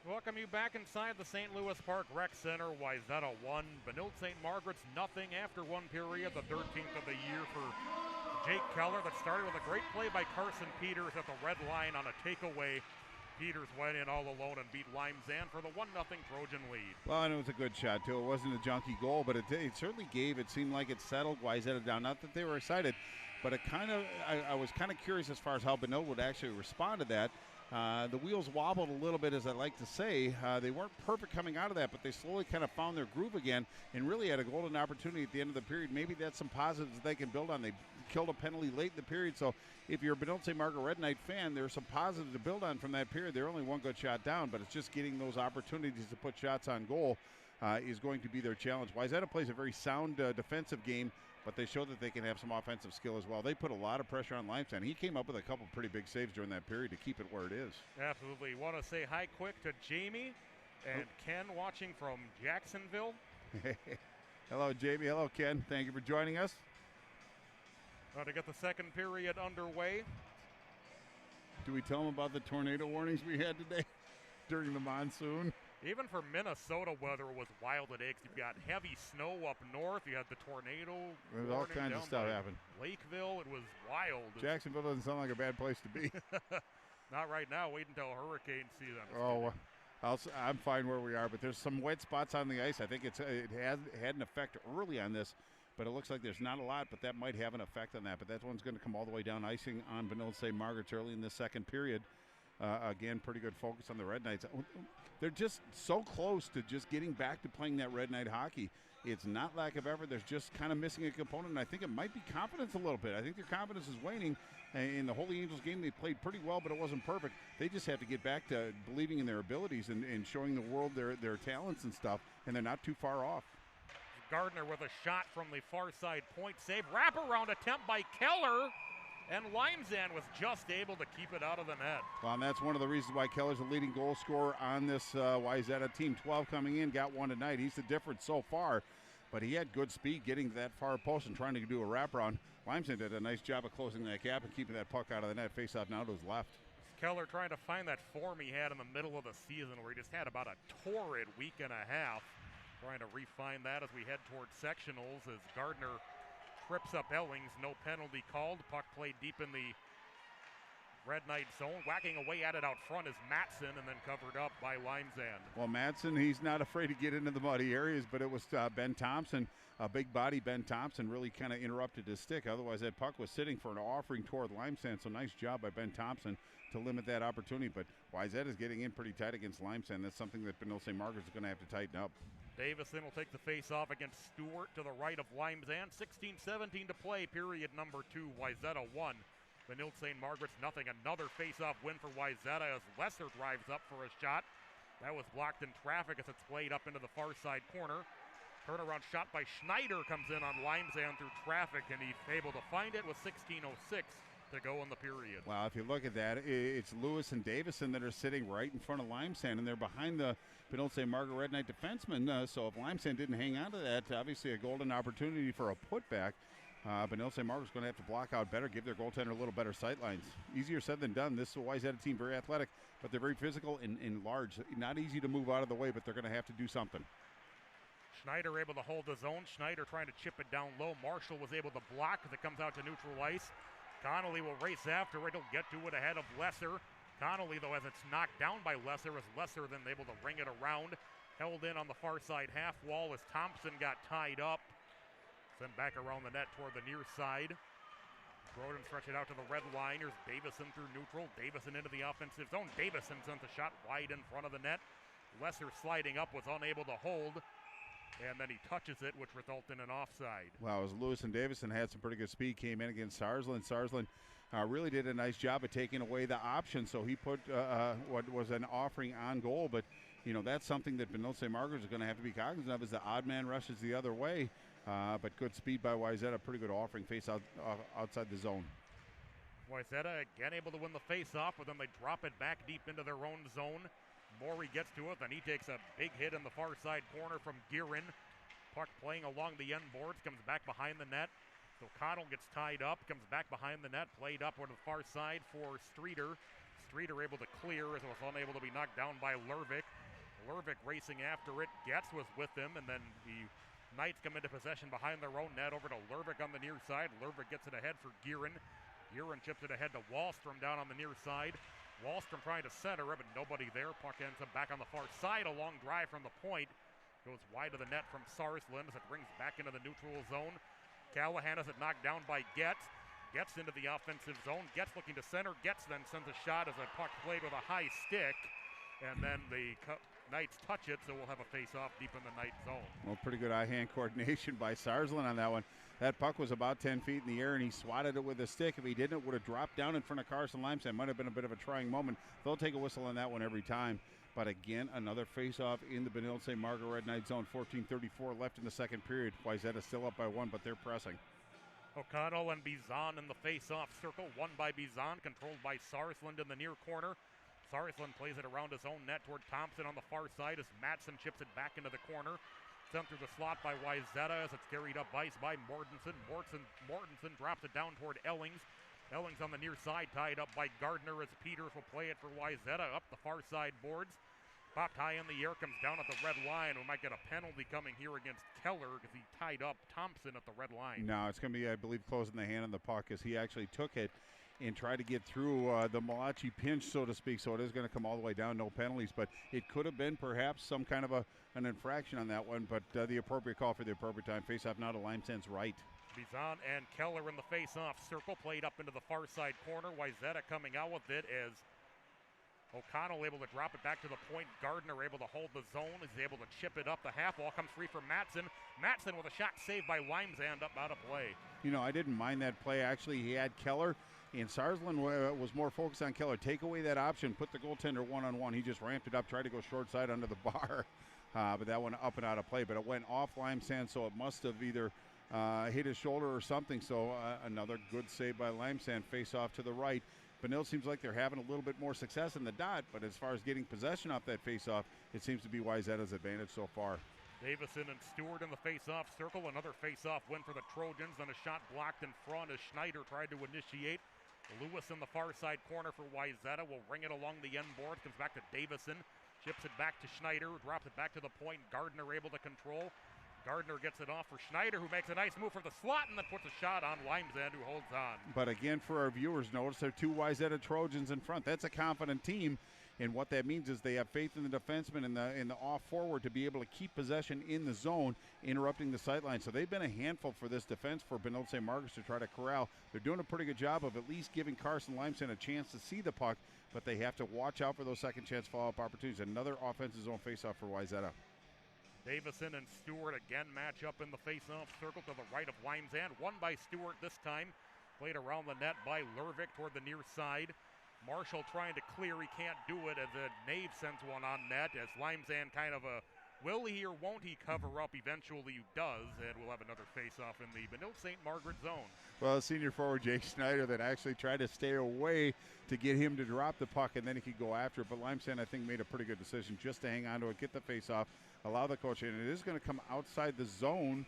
Welcome you back inside the St. Louis Park Rec Center. Wayzata 1, Benilde St. Margaret's nothing after one period, the 13th of the year for Jake Keller. That started with a great play by Carson Peters at the red line on a takeaway. Peters went in all alone and beat Limezan for the 1-0 Trojan lead. Well, and it was a good shot, too. It wasn't a junky goal, but it certainly gave, it seemed like it settled Wayzata down. Not that they were excited, but it kind of, I was kind of curious as far as how Benilde would actually respond to that. The wheels wobbled a little bit, as I like to say. They weren't perfect coming out of that, but they slowly kind of found their groove again and really had a golden opportunity at the end of the period. Maybe that's some positives that they can build on. They killed a penalty late in the period, so if you're a Benilde St. Margaret Red Knight fan, there's some positives to build on from that period. They're only one good shot down, but it's just getting those opportunities to put shots on goal is going to be their challenge. Wayzata plays a very sound defensive game, but they show that they can have some offensive skill as well. They put a lot of pressure on Limestone. He came up with a couple pretty big saves during that period to keep it where it is. Absolutely. Want to say hi quick to Jamie and Ken watching from Jacksonville. Hello, Jamie. Hello, Ken. Thank you for joining us. To get the second period underway. Do we tell them about the tornado warnings we had today during the monsoon? Even for Minnesota, weather was wild at X. You've got heavy snow up north. You had the tornado. There's all kinds of stuff happened. Lakeville, it was wild. Jacksonville doesn't sound like a bad place to be. Not right now. Wait until hurricane season. I'm fine where we are, but there's some wet spots on the ice. I think it had an effect early on this, but it looks like there's not a lot, but that might have an effect on that. But that one's going to come all the way down, icing on Benilde St. Margaret's early in the second period. Again, pretty good focus on the Red Knights. They're just so close to just getting back to playing that Red Knight hockey. It's not lack of effort. There's just kind of missing a component, and I think it might be confidence a little bit. I think their confidence is waning. In the Holy Angels game, they played pretty well, but it wasn't perfect. They just have to get back to believing in their abilities and showing the world their talents and stuff, and they're not too far off. Gardner with a shot from the far side point save. Wraparound attempt by Keller. And Limezan was just able to keep it out of the net. Well, and that's one of the reasons why Keller's the leading goal scorer on this Wayzata team. 12 coming in, got one tonight. He's the difference so far. But he had good speed getting to that far post and trying to do a wraparound. Limezan did a nice job of closing that gap and keeping that puck out of the net. Face off now to his left. Keller trying to find that form he had in the middle of the season where he just had about a torrid week and a half. Trying to refine that as we head towards sectionals as Gardner trips up Ellings, no penalty called. Puck played deep in the Red Knight zone. Whacking away at it out front is Matson and then covered up by Limezan. Well, Matson, he's not afraid to get into the muddy areas, but it was Ben Thompson, a big body Ben Thompson, really kind of interrupted his stick. Otherwise, that puck was sitting for an offering toward Limezan, so nice job by Ben Thompson to limit that opportunity. But Wayzata is getting in pretty tight against Limezan. That's something that Benilde St. Margaret is going to have to tighten up. Davison will take the face-off against Stewart to the right of Limezan. 16-17 to play, period number 2. Wayzata 1. Benilde St. Margaret's nothing. Another face-off win for Wayzata as Lesser drives up for a shot. That was blocked in traffic as it's played up into the far side corner. Turnaround shot by Schneider comes in on Limezan through traffic, and he's able to find it with 16:06 to go in the period. Well, if you look at that, it's Lewis and Davison that are sitting right in front of Limezan, and they're behind the Benilde St. Margaret Red Knight defenseman. So if Limezan didn't hang on to that, obviously a golden opportunity for a putback. Benilde St. Margaret's going to have to block out better, give their goaltender a little better sight lines. Easier said than done. This is a Wayzata team, very athletic, but they're very physical and large. Not easy to move out of the way, but they're going to have to do something. Schneider able to hold the zone. Schneider trying to chip it down low. Marshall was able to block as it comes out to neutral ice. Connolly will race after it. He'll get to it ahead of Lesser. Connolly, though, as it's knocked down by Lesser, is Lesser then able to ring it around. Held in on the far side half wall as Thompson got tied up. Sent back around the net toward the near side. Trojans stretch it out to the red line. Here's Davison through neutral. Davison into the offensive zone. Davison sent the shot wide in front of the net. Lesser sliding up was unable to hold. And then he touches it, which results in an offside. Well, as Lewis and Davison had some pretty good speed, came in against Sarsland. Sarsland really did a nice job of taking away the option, so he put what was an offering on goal. But, you know, that's something that Benilde St. Margaret is going to have to be cognizant of as the odd man rushes the other way. But good speed by Wayzata, pretty good offering, face outside the zone. Wayzata again able to win the face-off, but then they drop it back deep into their own zone. Morey gets to it, then he takes a big hit in the far side corner from Gearin. Puck playing along the end boards, comes back behind the net. So Connell gets tied up, comes back behind the net, played up on the far side for Streeter. Streeter able to clear as it was unable to be knocked down by Lervik. Lervik racing after it. Getz was with him, and then the Knights come into possession behind their own net over to Lervik on the near side. Lervik gets it ahead for Gearin. Gearin chips it ahead to Wallstrom down on the near side. Wallstrom trying to center it, but nobody there. Puck ends up back on the far side. A long drive from the point. Goes wide of the net from Sarsland as it brings back into the neutral zone. Callahan has it knocked down by Getz. Getz into the offensive zone. Getz looking to center. Getz then sends a shot as a puck played with a high stick. And then the Knights touch it, so we'll have a face-off deep in the Knight zone. Well, pretty good eye-hand coordination by Sarsland on that one. That puck was about 10 feet in the air, and he swatted it with a stick. If he didn't, it would have dropped down in front of Carson Limestone. Might have been a bit of a trying moment. They'll take a whistle on that one every time. But again, another face-off in the Benilde St. Margaret Red Knight zone. 14:34 left in the second period. Wayzata still up by 1, but they're pressing. O'Connell and Bizan in the face-off circle. Won by Bizan, controlled by Sarsland in the near corner. Sarsland plays it around his own net toward Thompson on the far side as Madsen chips it back into the corner. Sent through the slot by Wayzata as it's carried up ice by Mortensen. Mortensen drops it down toward Ellings. Ellings on the near side, tied up by Gardner as Peters will play it for Wayzata up the far side boards. Popped high in the air, comes down at the red line. We might get a penalty coming here against Keller because he tied up Thompson at the red line. No, it's going to be, I believe, closing the hand on the puck as he actually took it and tried to get through the Malachi pinch, so to speak. So it is going to come all the way down, no penalties. But it could have been perhaps some kind of an infraction on that one, but the appropriate call for the appropriate time. Face-off now to Limestone's right. Bizan and Keller in the face-off circle, played up into the far side corner. Wayzata coming out with it as O'Connell able to drop it back to the point. Gardner able to hold the zone. He's able to chip it up. The half wall comes free for Madsen. Madsen with a shot saved by Limesand up out of play. You know, I didn't mind that play. Actually, he had Keller, and Sarsland was more focused on Keller. Take away that option, put the goaltender one-on-one. He just ramped it up, tried to go short side under the bar, but that one up and out of play. But it went off Limesand, so it must have either hit his shoulder or something. So another good save by Limesand. Face off to the right. Benilde seems like they're having a little bit more success in the dot, but as far as getting possession off that face-off, it seems to be Wayzata's advantage so far. Davison and Stewart in the face-off circle. Another face-off win for the Trojans. Then a shot blocked in front as Schneider tried to initiate. Lewis in the far side corner for Wayzata will ring it along the end board. Comes back to Davison. Chips it back to Schneider. Drops it back to the point. Gardner able to control. Gardner gets it off for Schneider, who makes a nice move for the slot and then puts a shot on Limesand, who holds on. But again, for our viewers, notice there are two Wayzata Trojans in front. That's a confident team, and what that means is they have faith in the defenseman in the off forward to be able to keep possession in the zone, interrupting the sideline. So they've been a handful for this defense for Benilde St. Margaret to try to corral. They're doing a pretty good job of at least giving Carson Limesand a chance to see the puck, but they have to watch out for those second chance follow-up opportunities. Another offensive zone face-off for Wayzata. Davison and Stewart again match up in the face-off circle to the right of Limesand. Won by Stewart this time. Played around the net by Lervik toward the near side. Marshall trying to clear. He can't do it as a Nave sends one on net as Limesand kind of a will he or won't he cover up? Eventually he does, and we'll have another face-off in the Benilde St. Margaret zone. Well, senior forward Jake Schneider that actually tried to stay away to get him to drop the puck, and then he could go after it. But Limesand, I think, made a pretty good decision just to hang on to it, get the face-off, allow the coach in. It is going to come outside the zone,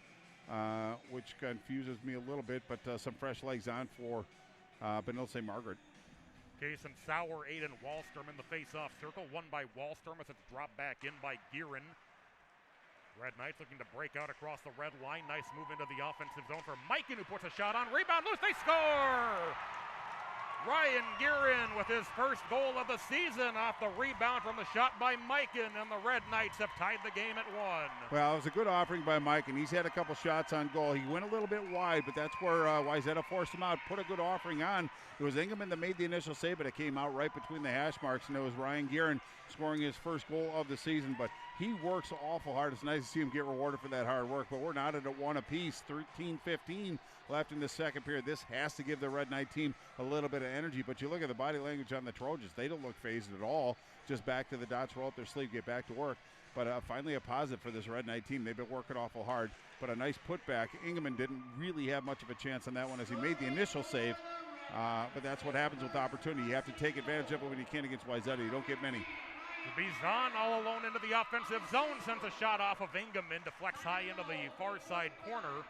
which confuses me a little bit, but some fresh legs on for Benilde St. Margaret. Kason Sauer, Aiden Wallstrom in the face-off circle. Won by Wallstrom as it's dropped back in by Gearin. Red Knights looking to break out across the red line. Nice move into the offensive zone for Mikan, who puts a shot on. Rebound loose, they score! Ryan Gearin with his first goal of the season off the rebound from the shot by Mikan, and the Red Knights have tied the game at 1. Well, it was a good offering by Mikan. He's had a couple shots on goal. He went a little bit wide, but that's where Wayzata forced him out, put a good offering on. It was Ingeman that made the initial save, but it came out right between the hash marks, and it was Ryan Gearin scoring his first goal of the season. But he works awful hard. It's nice to see him get rewarded for that hard work, but we're not at a 1 apiece. 13-15 left in the second period. This has to give the Red Knight team a little bit of energy, but you look at the body language on the Trojans. They don't look phased at all. Just back to the dots, roll up their sleeve, get back to work. But finally a positive for this Red Knight team. They've been working awful hard, but a nice putback. Ingeman didn't really have much of a chance on that one as he made the initial save, but that's what happens with opportunity. You have to take advantage of it when you can against Wayzata. You don't get many. Bizan all alone into the offensive zone, sends a shot off of Ingeman, deflects high into the far side corner.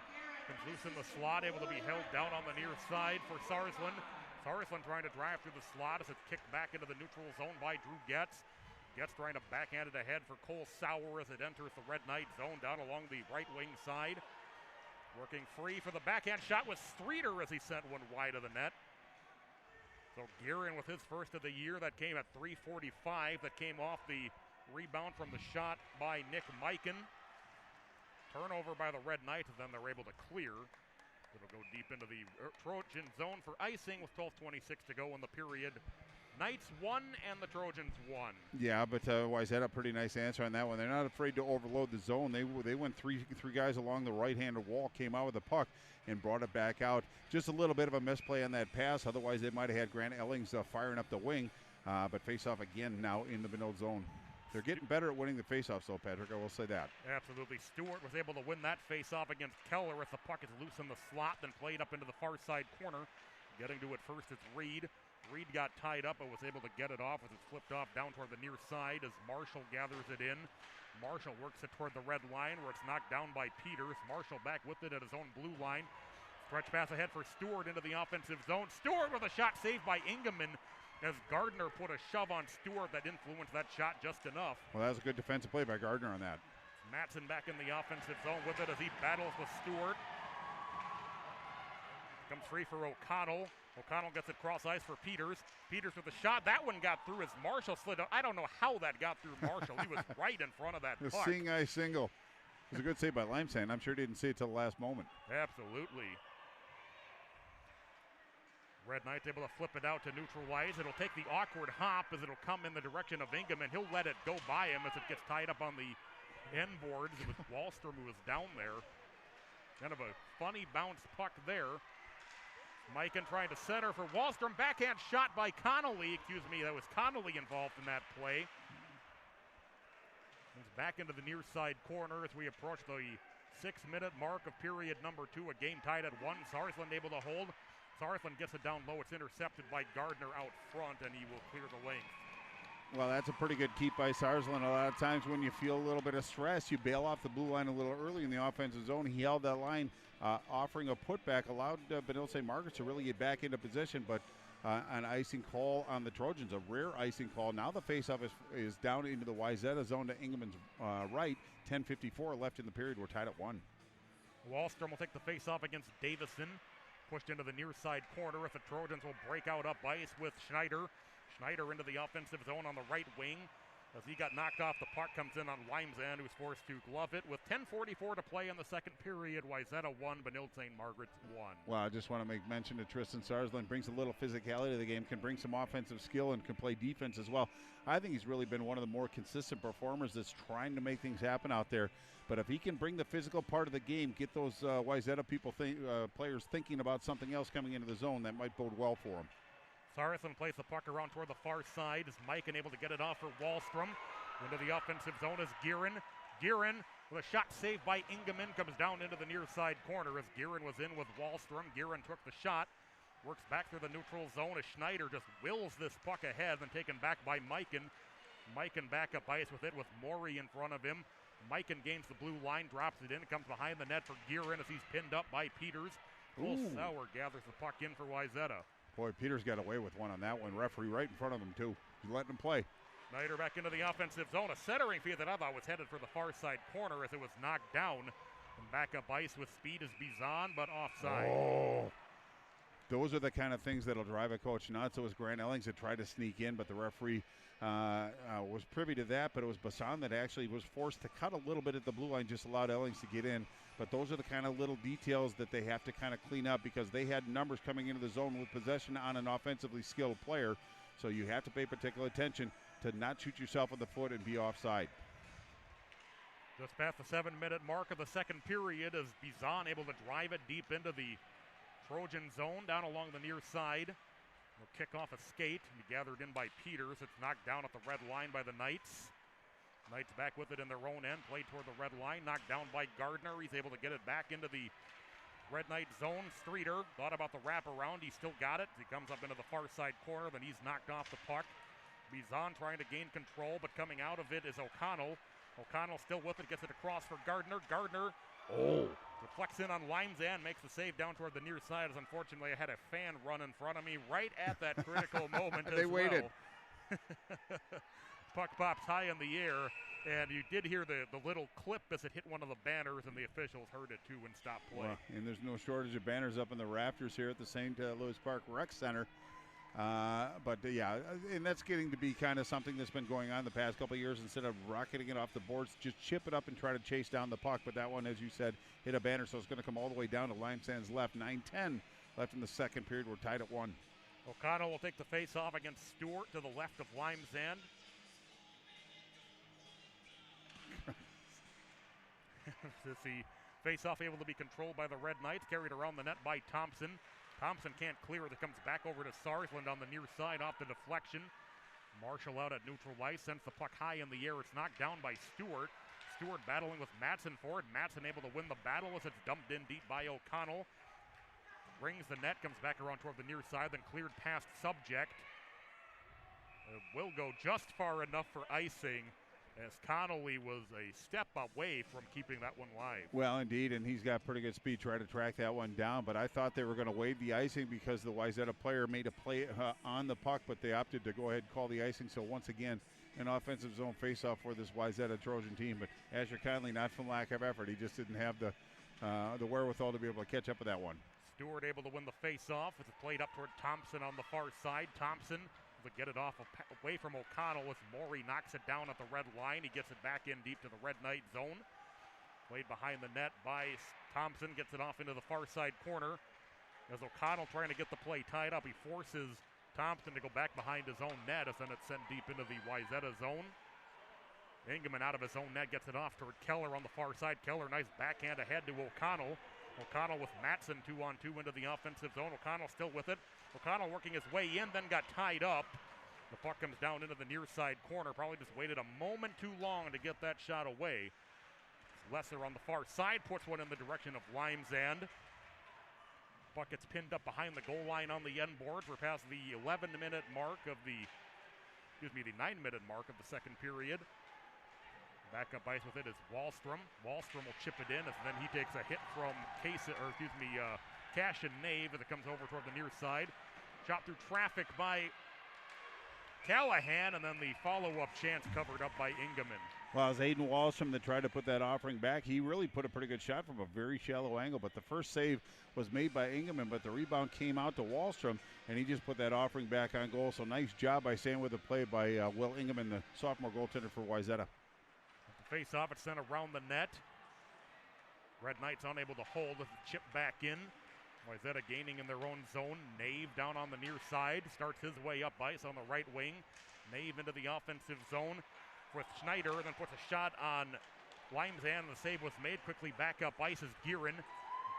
Comes loose in the slot, able to be held down on the near side for Sarsland. Sarsland trying to drive through the slot as it's kicked back into the neutral zone by Drew Getz. gets trying to backhand it ahead for Cole Sauer as it enters the Red Knight zone down along the right wing side. Working free for the backhand shot was Streeter as he sent one wide of the net. So Guerin with his first of the year, that came at 3:45. That came off the rebound from the shot by Nick Mikan. Turnover by the Red Knights, and then they're able to clear. It'll go deep into the Trojan zone for icing with 12:26 to go in the period. Knights won and the Trojans won. Yeah, but Wayzata, a pretty nice answer on that one. They're not afraid to overload the zone. They went three guys along the right-handed wall, came out with the puck, and brought it back out. Just a little bit of a misplay on that pass. Otherwise, they might have had Grant Ellings firing up the wing. But face-off again now in the middle zone. They're getting better at winning the face-offs, though, Patrick. I will say that. Absolutely. Stewart was able to win that face-off against Keller as the puck is loose in the slot, then played up into the far side corner. Getting to it first, it's Reed. Reed got tied up but was able to get it off as it's flipped off down toward the near side as Marshall gathers it in. Marshall works it toward the red line where it's knocked down by Peters. Marshall back with it at his own blue line. Stretch pass ahead for Stewart into the offensive zone. Stewart with a shot saved by Ingeman as Gardner put a shove on Stewart that influenced that shot just enough. Well, that was a good defensive play by Gardner on that. Matson back in the offensive zone with it as he battles with Stewart. Comes free for O'Connell. O'Connell gets it cross ice for Peters. Peters with the shot. That one got through as Marshall slid out. I don't know how that got through Marshall. He was right in front of that the puck. Seeing eye single. It was a good save by Limesand. I'm sure he didn't see it till the last moment. Absolutely. Red Knights able to flip it out to neutralize. It'll take the awkward hop as it'll come in the direction of Ingeman. He'll let it go by him as it gets tied up on the end boards. It was Wallstrom who was down there. Kind of a funny bounce puck there. Mikan trying to center for Wallstrom. Backhand shot by Connolly. Excuse me, that was Connolly involved in that play. It's back into the near side corner as we approach the 6-minute mark of period number 2. A game tied at 1. Sarsland able to hold. Sarsland gets it down low. It's intercepted by Gardner out front, and he will clear the lane. Well, that's a pretty good keep by Sarsland. A lot of times when you feel a little bit of stress, you bail off the blue line a little early in the offensive zone. He held that line, offering a putback, allowed Benilde St. Margaret to really get back into position, but an icing call on the Trojans, a rare icing call. Now the faceoff is down into the Wayzata zone to Ingeman's right. 10:54 left in the period. We're tied at 1. Wallstrom will take the faceoff against Davison. Pushed into the near side corner if the Trojans will break out up ice with Schneider. Schneider into the offensive zone on the right wing. As he got knocked off, the puck comes in on Limesand, who's forced to glove it. With 10:44 to play in the second period, Wayzata 1, Benilde St. Margaret's 1. Well, I just want to make mention to Tristan Sarsland. Brings a little physicality to the game, can bring some offensive skill, and can play defense as well. I think he's really been one of the more consistent performers that's trying to make things happen out there. But if he can bring the physical part of the game, get those Wayzata players thinking about something else coming into the zone, that might bode well for him. Sarsland plays the puck around toward the far side. Is Mikan able to get it off for Wallstrom? Into the offensive zone is Guerin. Guerin with a shot saved by Ingeman. Comes down into the near side corner as Guerin was in with Wallstrom. Guerin took the shot. Works back through the neutral zone as Schneider just wills this puck ahead and taken back by Mikan. Mikan back up ice with it with Morey in front of him. Mikan gains the blue line, drops it in. It comes behind the net for Guerin as he's pinned up by Peters. Cole Sauer gathers the puck in for Wayzata. Boy, Peters got away with one on that one. Referee right in front of him, too. He's letting him play. Schneider back into the offensive zone. A centering feed that I thought was headed for the far side corner as it was knocked down. And back up ice with speed is Bizon, but offside. Oh. Those are the kind of things that'll drive a coach nuts. It was Grant Ellings that tried to sneak in, but the referee was privy to that. But it was Bassan that actually was forced to cut a little bit at the blue line, just allowed Ellings to get in. But those are the kind of little details that they have to kind of clean up because they had numbers coming into the zone with possession on an offensively skilled player. So you have to pay particular attention to not shoot yourself in the foot and be offside. Just past the 7-minute mark of the second period as Bizon able to drive it deep into the Trojan zone down along the near side. Will kick off a skate and be gathered in by Peters. It's knocked down at the red line by the Knights. Knights back with it in their own end, played toward the red line, knocked down by Gardner. He's able to get it back into the Red Knight zone. Streeter thought about the wraparound. He still got it. He comes up into the far side corner, then he's knocked off the puck. Bizon trying to gain control, but coming out of it is O'Connell. O'Connell still with it, gets it across for Gardner. Gardner deflects in on Limesand, makes the save down toward the near side. As unfortunately, I had a fan run in front of me right at that critical moment. They waited. puck pops high in the air, and you did hear the little clip as it hit one of the banners, and the officials heard it too and stopped play. Well, and there's no shortage of banners up in the rafters here at the St. Louis Park Rec Center. Yeah, and that's getting to be kind of something that's been going on the past couple of years. Instead of rocketing it off the boards, just chip it up and try to chase down the puck. But that one, as you said, hit a banner, so it's going to come all the way down to Lime Sand's left. 9:10 left in the second period. We're tied at 1. O'Connell will take the face-off against Stewart to the left of Lime Sand. The face-off able to be controlled by the Red Knights, carried around the net by Thompson. Thompson can't clear it. It comes back over to Sarsland on the near side off the deflection. Marshall out at neutral ice, sends the puck high in the air. It's knocked down by Stewart. Stewart battling with Madsen for it. Madsen able to win the battle as it's dumped in deep by O'Connell. Rings the net, comes back around toward the near side, then cleared past Subject. It will go just far enough for icing, as Connolly was a step away from keeping that one live. Well, indeed, and he's got pretty good speed trying to track that one down, but I thought they were going to waive the icing because the Wayzata player made a play on the puck, but they opted to go ahead and call the icing. So once again, an offensive zone faceoff for this Wayzata Trojan team, but Asher Conley, not from lack of effort, he just didn't have the wherewithal to be able to catch up with that one. Stewart able to win the face-off. It's played up toward Thompson on the far side. Thompson will get it off away from O'Connell as Morey knocks it down at the red line. He gets it back in deep to the Red Knight zone. Played behind the net by Thompson, gets it off into the far side corner. As O'Connell trying to get the play tied up, he forces Thompson to go back behind his own net as then it's sent deep into the Wayzata zone. Ingeman out of his own net gets it off toward Keller on the far side. Keller, nice backhand ahead to O'Connell. O'Connell with Madsen 2-on-2 into the offensive zone. O'Connell still with it. O'Connell working his way in, then got tied up. The puck comes down into the near side corner. Probably just waited a moment too long to get that shot away. Lesser on the far side puts one in the direction of Lime Sand. Puck gets pinned up behind the goal line on the end boards. We're past the 11-minute mark of the 9-minute mark of the second period. Back up ice with it is Wallstrom. Wallstrom will chip it in, and then he takes a hit from Cash and Nave as it comes over toward the near side. Shot through traffic by Callahan, and then the follow-up chance covered up by Ingeman. Well, as Aiden Wallstrom that tried to put that offering back, he really put a pretty good shot from a very shallow angle, but the first save was made by Ingeman, but the rebound came out to Wallstrom, and he just put that offering back on goal. So nice job by staying with the play by Will Ingeman, the sophomore goaltender for Wayzata. Face-off, it's sent around the net. Red Knights unable to hold as it chipped back in. Wayzata gaining in their own zone. Nave down on the near side. Starts his way up ice on the right wing. Nave into the offensive zone with Schneider, and then puts a shot on Lime Sand. The save was made. Quickly back up ice is Gearin.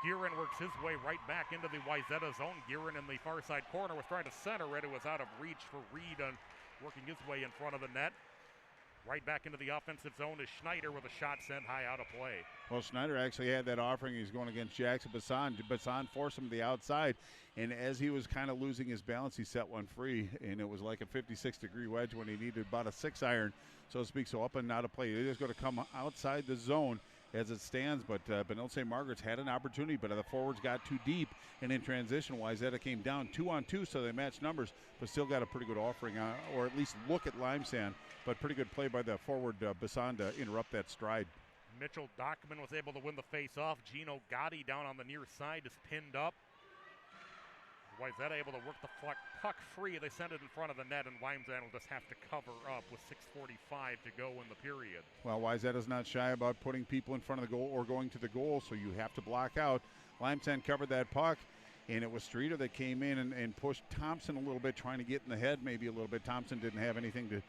Gearin works his way right back into the Wayzata zone. Gearin in the far side corner was trying to center it. It was out of reach for Reed on working his way in front of the net. Right back into the offensive zone is Schneider with a shot sent high out of play. Well, Schneider actually had that offering. He's going against Jackson Bassan. Bassan forced him to the outside, and as he was kind of losing his balance, he set one free, and it was like a 56-degree wedge when he needed about a 6-iron, so to speak. So up and out of play. It is going to come outside the zone as it stands, but Benilde St. Margaret's had an opportunity, but the forwards got too deep, and in transition, Wayzata came down 2-on-2, so they matched numbers, but still got a pretty good offering, or at least look at Lime Sand, but pretty good play by the forward Bassan to interrupt that stride. Mitchell Dockman was able to win the face-off. Gino Gotti down on the near side is pinned up. Wayzata able to work the puck free. They send it in front of the net, and Lime Sand will just have to cover up with 6:45 to go in the period. Well, Wayzata's not shy about putting people in front of the goal or going to the goal, so you have to block out. Lime Sand covered that puck, and it was Streeter that came in and pushed Thompson a little bit, trying to get in the head maybe a little bit. Thompson didn't have anything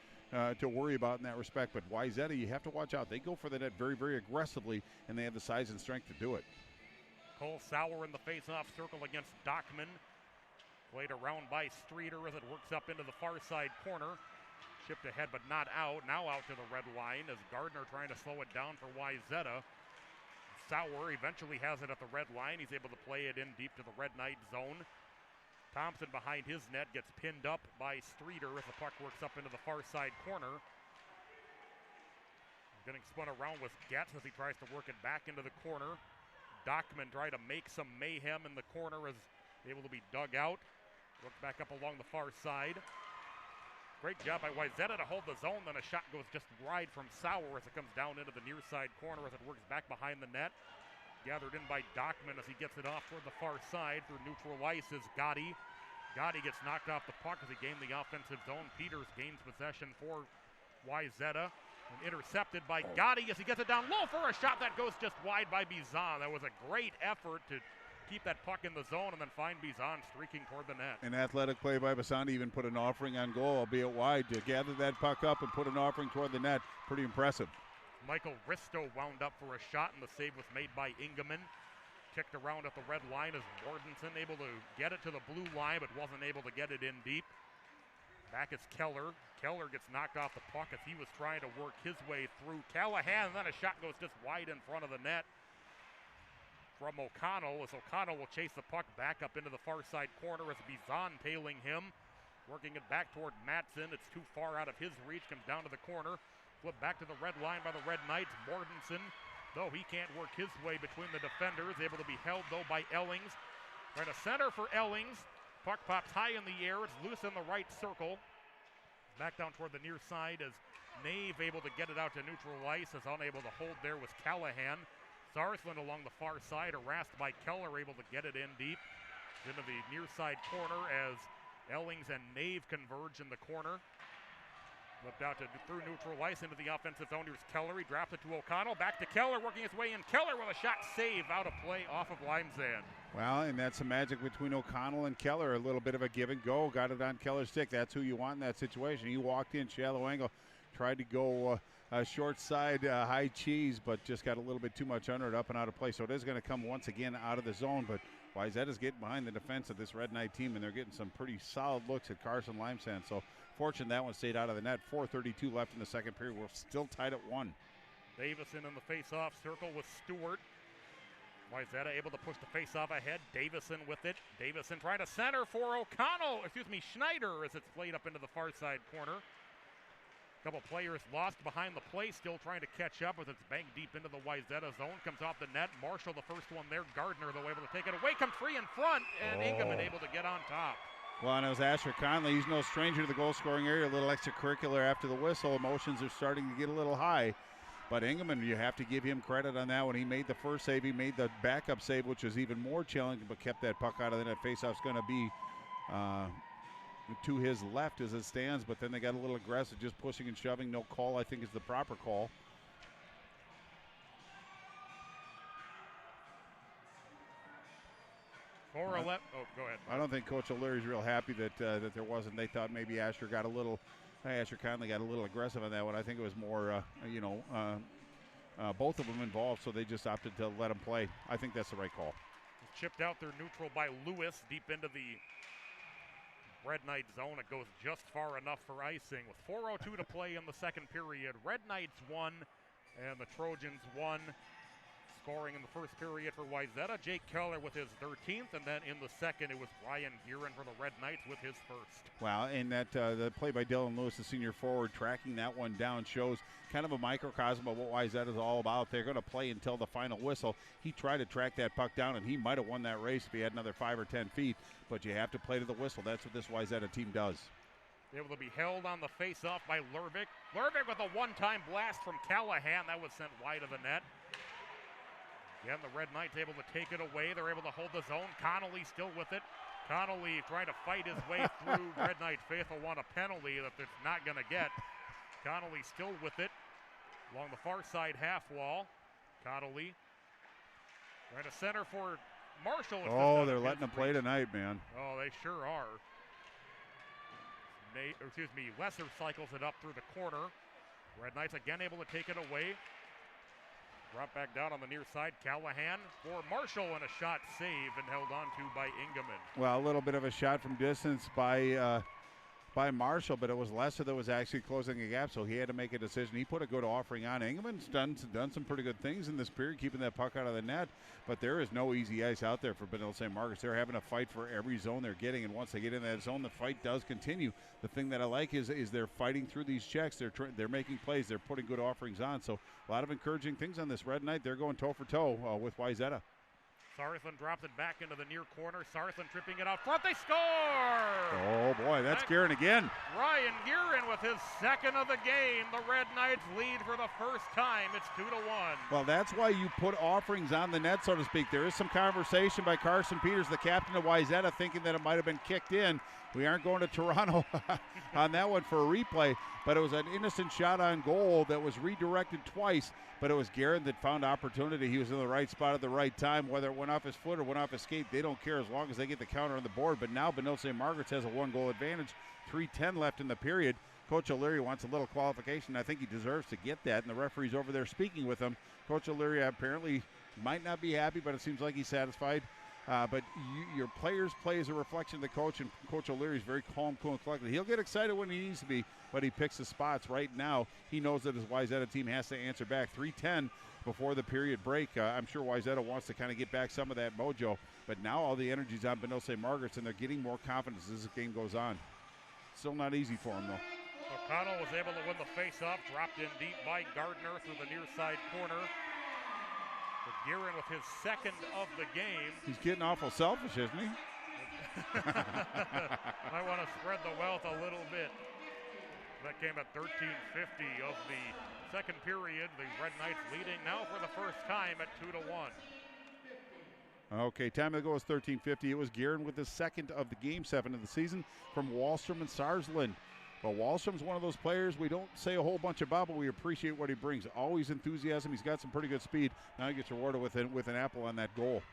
to worry about in that respect, but Wayzata, you have to watch out. They go for the net very, very aggressively, and they have the size and strength to do it. Cole Sauer in the face-off circle against Dockman. Played around by Streeter as it works up into the far side corner. Chipped ahead but not out. Now out to the red line as Gardner trying to slow it down for Wayzata. Sauer eventually has it at the red line. He's able to play it in deep to the Red Knight zone. Thompson behind his net gets pinned up by Streeter as the puck works up into the far side corner. Getting spun around with Getz as he tries to work it back into the corner. Dockman trying to make some mayhem in the corner as able to be dug out. Look back up along the far side. Great job by Wayzata to hold the zone. Then a shot goes just wide from Sauer as it comes down into the near side corner as it works back behind the net. Gathered in by Dockman as he gets it off toward the far side. Through neutral ice is Gotti. Gotti gets knocked off the puck as he gained the offensive zone. Peters gains possession for Wayzata. And intercepted by Gotti as he gets it down low for a shot that goes just wide by Bizan. That was a great effort to keep that puck in the zone and then find Bizan streaking toward the net. An athletic play by Bizan to even put an offering on goal, albeit wide, to gather that puck up and put an offering toward the net. Pretty impressive. Michael Risto wound up for a shot, and the save was made by Ingeman. Kicked around at the red line as Mortensen able to get it to the blue line, but wasn't able to get it in deep. Back is Keller. Keller gets knocked off the puck as he was trying to work his way through Callahan, and then a shot goes just wide in front of the net from O'Connell, as O'Connell will chase the puck back up into the far side corner as Bizan tailing him. Working it back toward Matson. It's too far out of his reach, comes down to the corner. Flip back to the red line by the Red Knights. Mortensen, though he can't work his way between the defenders, able to be held though by Ellings. Trying to center for Ellings. Puck pops high in the air. It's loose in the right circle. Back down toward the near side as Nave able to get it out to neutral ice. As unable to hold there was Callahan. Sarsland along the far side, harassed by Keller, able to get it in deep. Into the near side corner as Ellings and Nave converge in the corner. Flipped out through neutral ice into the offensive zone. Here's Keller. He dropped it to O'Connell. Back to Keller, working his way in. Keller with a shot save out of play off of Limesand. Well, and that's the magic between O'Connell and Keller. A little bit of a give and go. Got it on Keller's stick. That's who you want in that situation. He walked in, shallow angle, tried to go short side, high cheese, but just got a little bit too much under it, up and out of play. So it is going to come once again out of the zone, but Wayzata's getting behind the defense of this Red Knight team, and they're getting some pretty solid looks at Carson Limesand. So fortunate that one stayed out of the net. 4:32 left in the second period. We're still tied at 1. Davison in the face-off circle with Stewart. Wayzata able to push the face-off ahead. Davison with it. Davison trying to center for Schneider as it's played up into the far side corner. A couple players lost behind the play, still trying to catch up as it's banked deep into the Wayzata zone. Comes off the net. Marshall the first one there. Gardner, though, able to take it away. Comes free in front, and Ingeman able to get on top. Well, and it was Asher Conley. He's no stranger to the goal-scoring area. A little extracurricular after the whistle. Emotions are starting to get a little high. But Ingeman, you have to give him credit on that one. He made the first save. He made the backup save, which was even more challenging, but kept that puck out of the net. Faceoff's going to be to his left as it stands, but then they got a little aggressive, just pushing and shoving. No call, I think, is the proper call. Oh, go ahead. I don't think Coach O'Leary's real happy that that there wasn't. They thought maybe Asher Conley got a little aggressive on that one. I think it was more, both of them involved, so they just opted to let him play. I think that's the right call. Chipped out there neutral by Lewis, deep into the Red Knight zone. It goes just far enough for icing. With 4:02 to play in the second period, Red Knights 1 and the Trojans 1. Scoring in the first period for Wayzata, Jake Keller with his 13th, and then in the second it was Ryan Gearin for the Red Knights with his first. Wow, and that the play by Dylan Lewis, the senior forward, tracking that one down shows kind of a microcosm of what Wayzata is all about. They're going to play until the final whistle. He tried to track that puck down, and he might have won that race if he had another 5 or 10 feet, but you have to play to the whistle. That's what this Wayzata team does. Able to be held on the face-off by Lervik. Lervik with a one-time blast from Callahan. That was sent wide of the net. Again, the Red Knights able to take it away. They're able to hold the zone. Connolly still with it. Connolly trying to fight his way through. Red Knight faithful want a penalty that they're not going to get. Connolly still with it along the far side half wall. Connolly trying to center for Marshall. Oh, they're letting them play tonight, man. Oh, they sure are. Lesser cycles it up through the corner. Red Knights again able to take it away. Brought back down on the near side. Callahan for Marshall, and a shot saved and held on to by Ingeman. Well, a little bit of a shot from distance by Marshall, but it was Lesser that was actually closing a gap, so he had to make a decision. He put a good offering on. Ingeman's done some pretty good things in this period, keeping that puck out of the net, but there is no easy ice out there for Benilde St. Margaret's. They're having a fight for every zone they're getting, and once they get in that zone, the fight does continue. The thing that I like is they're fighting through these checks. They're making plays. They're putting good offerings on, so a lot of encouraging things on this Red Knight. They're going toe for toe with Wayzata. Sarson drops it back into the near corner. Sarson tripping it out front. They score! Oh, boy, that's Guerin again. Ryan Guerin with his second of the game. The Red Knights lead for the first time. It's 2-1. Well, that's why you put offerings on the net, so to speak. There is some conversation by Carson Peters, the captain of Wayzata, thinking that it might have been kicked in. We aren't going to Toronto on that one for a replay, but it was an innocent shot on goal that was redirected twice, but it was Guerin that found opportunity. He was in the right spot at the right time. Whether it went off his foot or went off his skate, they don't care as long as they get the counter on the board. But now Benilde St. Margaret's has a one-goal advantage, 3:10 left in the period. Coach O'Leary wants a little qualification. I think he deserves to get that, and the referee's over there speaking with him. Coach O'Leary apparently might not be happy, but it seems like he's satisfied. But your players' play is a reflection of the coach, and Coach O'Leary is very calm, cool, and collected. He'll get excited when he needs to be, but he picks his spots. Right now, he knows that his Wayzata team has to answer back. 3:10 before the period break. I'm sure Wayzata wants to kind of get back some of that mojo, but now all the energy's on Benilde St. Margaret's, and they're getting more confidence as this game goes on. Still not easy for him, though. O'Connell was able to win the faceoff, dropped in deep by Gardner through the near side corner. Guerin with his second of the game. He's getting awful selfish, isn't he? I want to spread the wealth a little bit. That came at 13:50 of the second period. The Red Knights leading now for the first time at 2-1. Okay, time to go is 13:50. It was Guerin with his second of the game, 7 of the season, from Wallstrom and Sarsland. But Wallstrom's one of those players we don't say a whole bunch about, but we appreciate what he brings. Always enthusiasm. He's got some pretty good speed. Now he gets rewarded with an apple on that goal.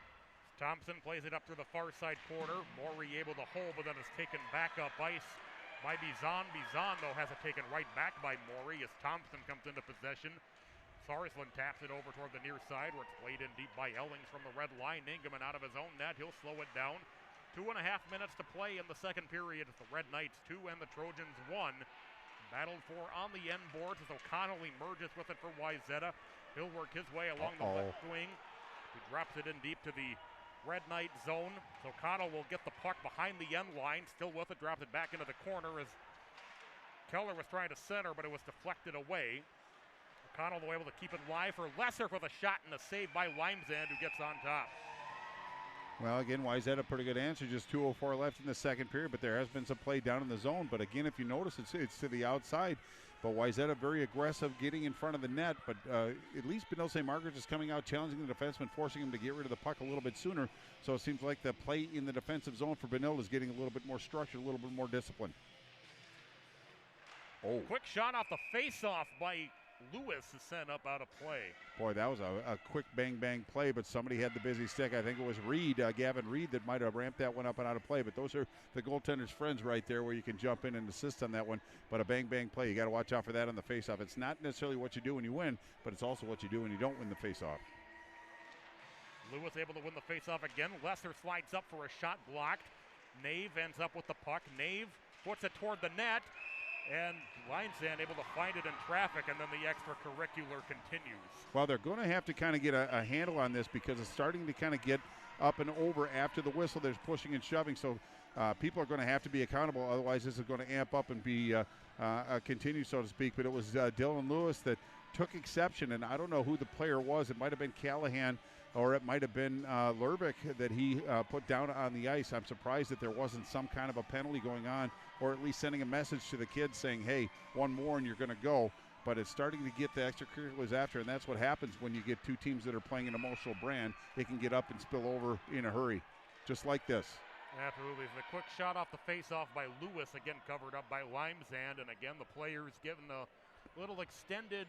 Thompson plays it up to the far side corner. Morey able to hold, but then is taken back up ice by Bizan. Bizan, though, has it taken right back by Morey as Thompson comes into possession. Sarsland taps it over toward the near side where it's played in deep by Ellings from the red line. Ingeman out of his own net. He'll slow it down. 2.5 minutes to play in the second period. It's the Red Knights 2 and the Trojans 1. Battled for on the end boards as O'Connell emerges with it for Wayzata. He'll work his way along the left wing. He drops it in deep to the Red Knight zone. So O'Connell will get the puck behind the end line. Still with it, drops it back into the corner as Keller was trying to center, but it was deflected away. O'Connell, though, able to keep it live for Lesser for the shot and a save by Limesand, who gets on top. Well, again, Wayzata, a pretty good answer. Just 2:04 left in the second period, but there has been some play down in the zone. But again, if you notice, it's to the outside. But Wayzata very aggressive, getting in front of the net. But at least Benilde St. Margaret is coming out, challenging the defenseman, forcing him to get rid of the puck a little bit sooner. So it seems like the play in the defensive zone for Benilde is getting a little bit more structured, a little bit more discipline. Oh. Quick shot off the face-off by Lewis is sent up out of play. Boy, that was a quick bang play, but somebody had the busy stick. I think it was Reed, Gavin Reed, that might have ramped that one up and out of play. But those are the goaltender's friends right there where you can jump in and assist on that one. But a bang play, you got to watch out for that on the faceoff. It's not necessarily what you do when you win, but it's also what you do when you don't win the faceoff. Lewis able to win the faceoff again. Lesser slides up for a shot blocked. Nave ends up with the puck. Nave puts it toward the net. And Limesand able to find it in traffic, and then the extracurricular continues. Well, they're going to have to kind of get a handle on this because it's starting to kind of get up and over after the whistle. There's pushing and shoving, so people are going to have to be accountable. Otherwise, this is going to amp up and be continue, so to speak. But it was Dylan Lewis that took exception, and I don't know who the player was. It might have been Callahan, or it might have been Lerbeck that he put down on the ice. I'm surprised that there wasn't some kind of a penalty going on, or at least sending a message to the kids saying, hey, one more and you're going to go. But it's starting to get the extracurriculars after, and that's what happens when you get two teams that are playing an emotional brand. They can get up and spill over in a hurry, just like this. Absolutely. The quick shot off the face-off by Lewis, again covered up by Limesand, and again the players given a little extended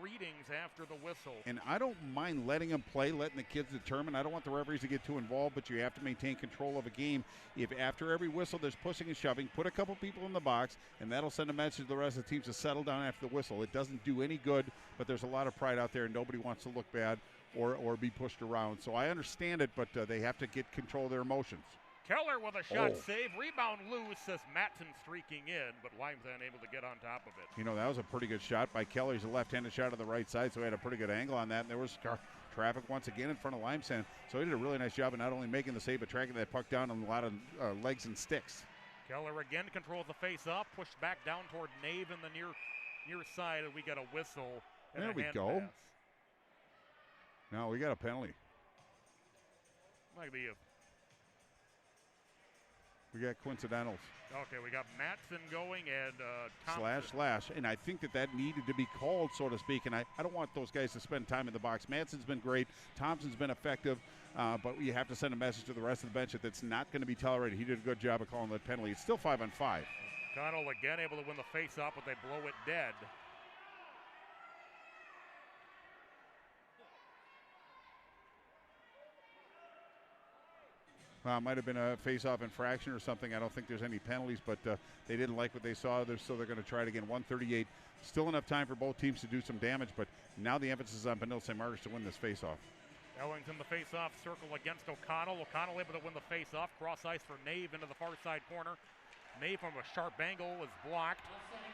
greetings after the whistle. And I don't mind letting them play, letting the kids determine. I don't want the referees to get too involved, but you have to maintain control of a game. If after every whistle there's pushing and shoving, put a couple people in the box, and that'll send a message to the rest of the teams to settle down after the whistle. It doesn't do any good, but there's a lot of pride out there, and nobody wants to look bad or be pushed around. So I understand it, but they have to get control of their emotions. Keller with a shot save. Rebound loose as Matson streaking in, but Limesand able to get on top of it. You know, that was a pretty good shot by Keller. He's a left-handed shot on the right side, so he had a pretty good angle on that. And there was traffic once again in front of Limesand. So he did a really nice job of not only making the save, but tracking that puck down on a lot of legs and sticks. Keller again controls the face-off, pushed back down toward Nave in the near side, and we got a whistle. And there we go. Pass. No, we got a penalty. Like the We got coincidentals. okay, we got Matson going and Slash. And I think that needed to be called, so to speak. And I don't want those guys to spend time in the box. Matson's been great. Thompson's been effective. But you have to send a message to the rest of the bench that that's not going to be tolerated. He did a good job of calling that penalty. It's still 5-on-5. O'Connell again able to win the face-off, but they blow it dead. Might have been a face-off infraction or something. I don't think there's any penalties, but they didn't like what they saw. So they're going to try it again. 1:38. Still enough time for both teams to do some damage, but now the emphasis is on Benilde St. Margaret's to win this face-off. Ellington the face-off circle against O'Connell. O'Connell able to win the face-off. Cross ice for Nave into the far side corner. Nave from a sharp angle is blocked.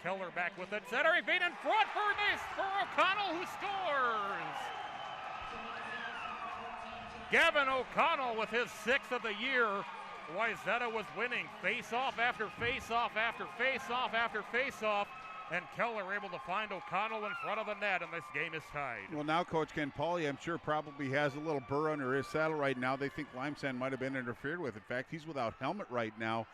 Keller back with it. Centering feed in front for O'Connell, who scores! Gavin O'Connell with his 6th of the year. Wayzata was winning face-off after face-off after face-off after face-off. And Keller able to find O'Connell in front of the net, and this game is tied. Well, now Coach Ken Pauly, I'm sure, probably has a little burr under his saddle right now. They think Limesand might have been interfered with. In fact, he's without helmet right now.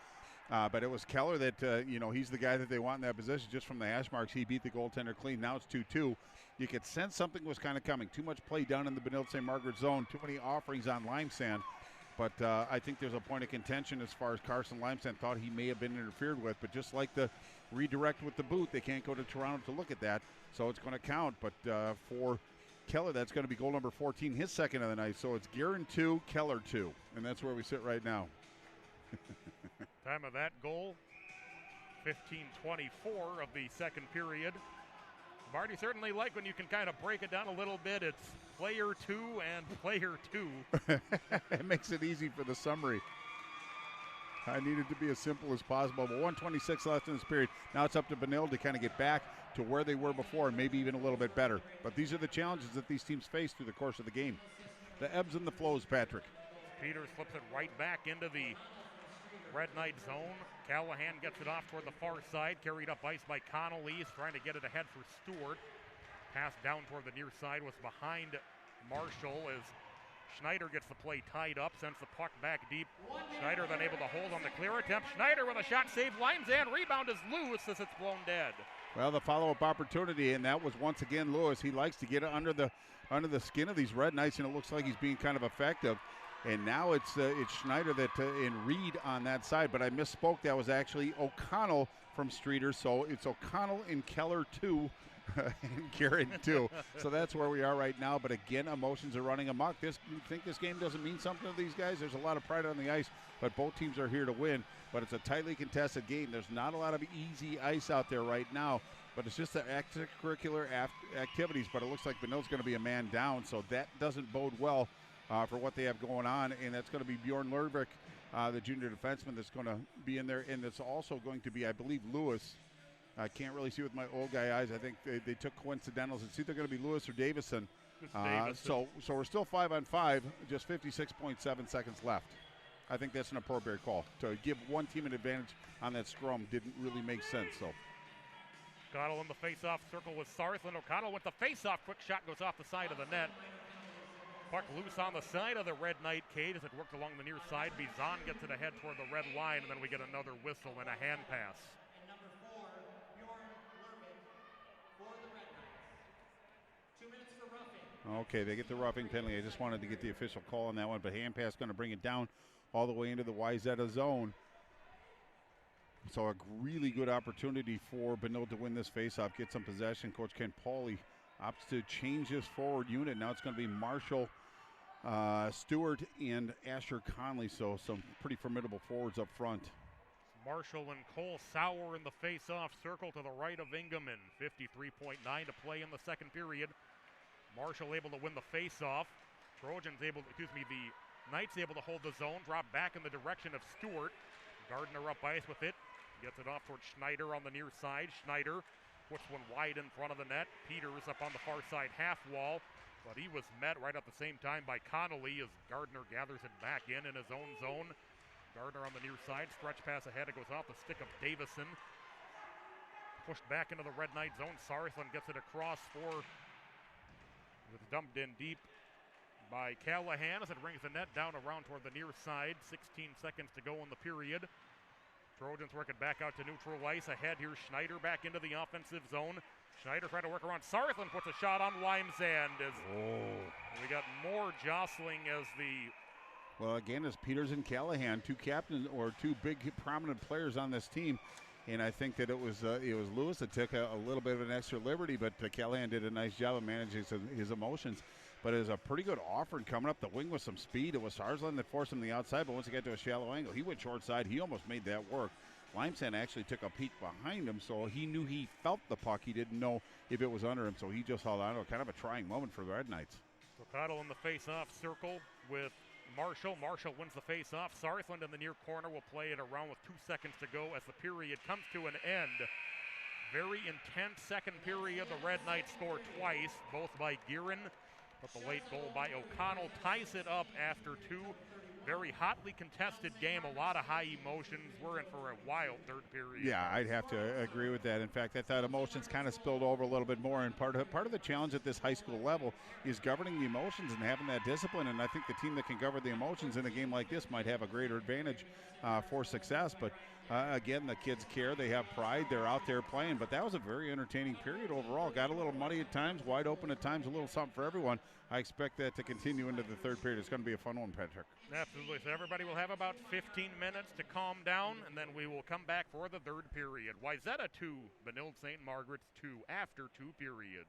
But it was Keller that, he's the guy that they want in that position. Just from the hash marks, he beat the goaltender clean. Now it's 2-2. You could sense something was kind of coming. Too much play down in the Benilde St. Margaret zone. Too many offerings on Limesand. But I think there's a point of contention as far as Carson Limesand thought he may have been interfered with. But just like the redirect with the boot, they can't go to Toronto to look at that. So it's going to count. But for Keller, that's going to be goal number 14, his second of the night. So it's Guerin 2, Keller 2. And that's where we sit right now. Time of that goal, 15:24 of the second period. Marty, certainly like when you can kind of break it down a little bit. It's player 2 and player 2. It makes it easy for the summary. I need it to be as simple as possible. But 1:26 left in this period. Now it's up to Benilde to kind of get back to where they were before and maybe even a little bit better. But these are the challenges that these teams face through the course of the game. The ebbs and the flows, Patrick. Peters flips it right back into the Red Knight zone. Callahan gets it off toward the far side. Carried up ice by Connolly. He's trying to get it ahead for Stewart. Pass down toward the near side was behind Marshall as Schneider gets the play tied up, sends the puck back deep. Schneider then able to hold on the clear attempt. Schneider with a shot, save lines, and rebound is loose as it's blown dead. Well, the follow-up opportunity, and that was once again Lewis. He likes to get it under the skin of these Red Knights, and it looks like he's being kind of effective. And now it's Schneider that in Reed on that side, but I misspoke. That was actually O'Connell from Streeter, so it's O'Connell and Keller 2 and Guerin 2. So that's where we are right now. But again, emotions are running amok. You think this game doesn't mean something to these guys? There's a lot of pride on the ice, but both teams are here to win. But it's a tightly contested game. There's not a lot of easy ice out there right now, but it's just the extracurricular activities. But it looks like Benilde's going to be a man down, so that doesn't bode well for what they have going on, and that's going to be Bjorn Lervik, the junior defenseman, that's going to be in there, and it's also going to be, I believe, Lewis. I can't really see with my old guy eyes. I think they took coincidentals. It's either going to be Lewis or Davison. So we're still 5-on-5, just 56.7 seconds left. I think that's an appropriate call. To give one team an advantage on that scrum didn't really make sense. So O'Connell in the face-off circle with Sarthland. O'Connell with the face-off. Quick shot goes off the side of the net. Puck loose on the side of the Red Knight cage as it worked along the near side. Bizan gets it ahead toward the red line, and then we get another whistle and a hand pass. And number 4, Bjorn Lervik for the Red Knights. 2 minutes for roughing. Okay, they get the roughing penalty. I just wanted to get the official call on that one, but hand pass going to bring it down all the way into the Wayzata zone. So a really good opportunity for Benilde to win this faceoff, get some possession. Coach Ken Pauly opts to change his forward unit. Now it's going to be Marshall, Stewart, and Asher Conley. So some pretty formidable forwards up front. Marshall and Cole Sauer in the face-off circle to the right of Ingeman. 53.9 to play in the second period. Marshall able to win the face-off. The Knights able to hold the zone, drop back in the direction of Stewart. Gardner up ice with it. Gets it off towards Schneider on the near side. Schneider puts one wide in front of the net. Peters up on the far side half wall, but he was met right at the same time by Connolly as Gardner gathers it back in his own zone. Gardner on the near side, stretch pass ahead. It goes off the stick of Davison. Pushed back into the Red Knight zone. Sarthland gets it across for, it's dumped in deep. by Callahan as it rings the net down around toward the near side. 16 seconds to go in the period. Trojans working back out to neutral ice. Ahead here, Schneider back into the offensive zone. Schneider trying to work around. Sarthland puts a shot on Wymsand. We got more jostling as the... Well, again, it's Peters and Callahan, two captains or two big prominent players on this team. And I think that it was Lewis that took a little bit of an extra liberty, but Callahan did a nice job of managing his emotions. But it was a pretty good offer coming up the wing with some speed. It was Sarsland that forced him to the outside, but once he got to a shallow angle, he went short side. He almost made that work. Wymsand actually took a peek behind him, so he knew he felt the puck. He didn't know if it was under him, so he just held on to it. Kind of a trying moment for the Red Knights. Tocado in the face-off circle with Marshall. Marshall wins the face-off. Sarthland in the near corner will play it around with 2 seconds to go as the period comes to an end. Very intense second period. The Red Knights score twice, both by Guerin, but the late goal by O'Connell ties it up after two. Very hotly contested game, a lot of high emotions. We're in for a wild third period. Yeah, I'd have to agree with that. In fact, I thought emotions kind of spilled over a little bit more, and part of the challenge at this high school level is governing the emotions and having that discipline, and I think the team that can govern the emotions in a game like this might have a greater advantage for success. But again, the kids care, they have pride, they're out there playing, but that was a very entertaining period overall. Got a little muddy at times, wide open at times, a little something for everyone. I expect that to continue into the third period. It's going to be a fun one, Patrick. Absolutely. So everybody will have about 15 minutes to calm down, and then we will come back for the third period. Wayzata 2, Benilde St. Margaret's 2 after 2 periods.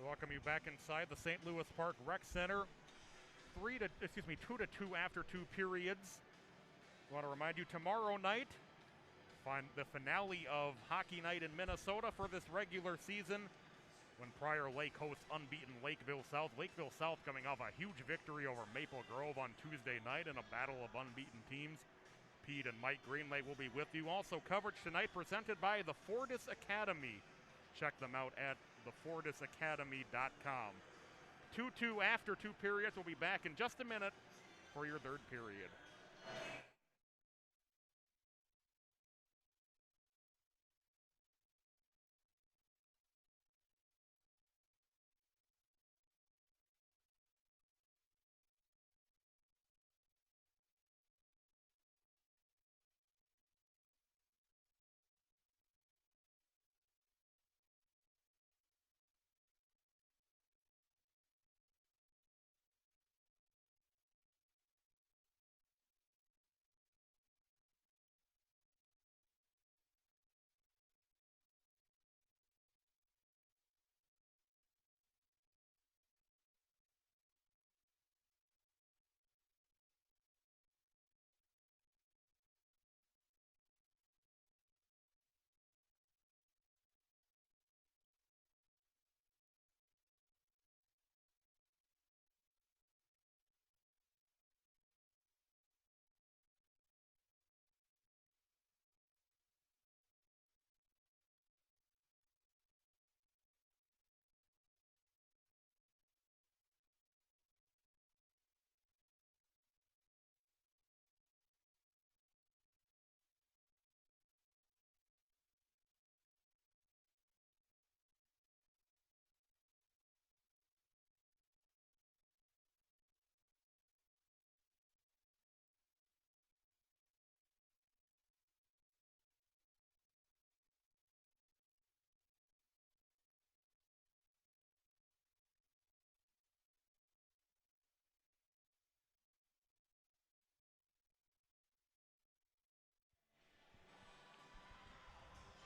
Welcome you back inside the St. Louis Park Rec Center. 2 to 2 after 2 periods. I want to remind you, tomorrow night, find the finale of Hockey Night in Minnesota for this regular season, when Prior Lake hosts unbeaten Lakeville South. Lakeville South coming off a huge victory over Maple Grove on Tuesday night in a battle of unbeaten teams. Pete and Mike Greenlay will be with you. Also coverage tonight presented by the Fortis Academy. Check them out at thefortisacademy.com. 2-2 after 2 periods. We'll be back in just a minute for your third period.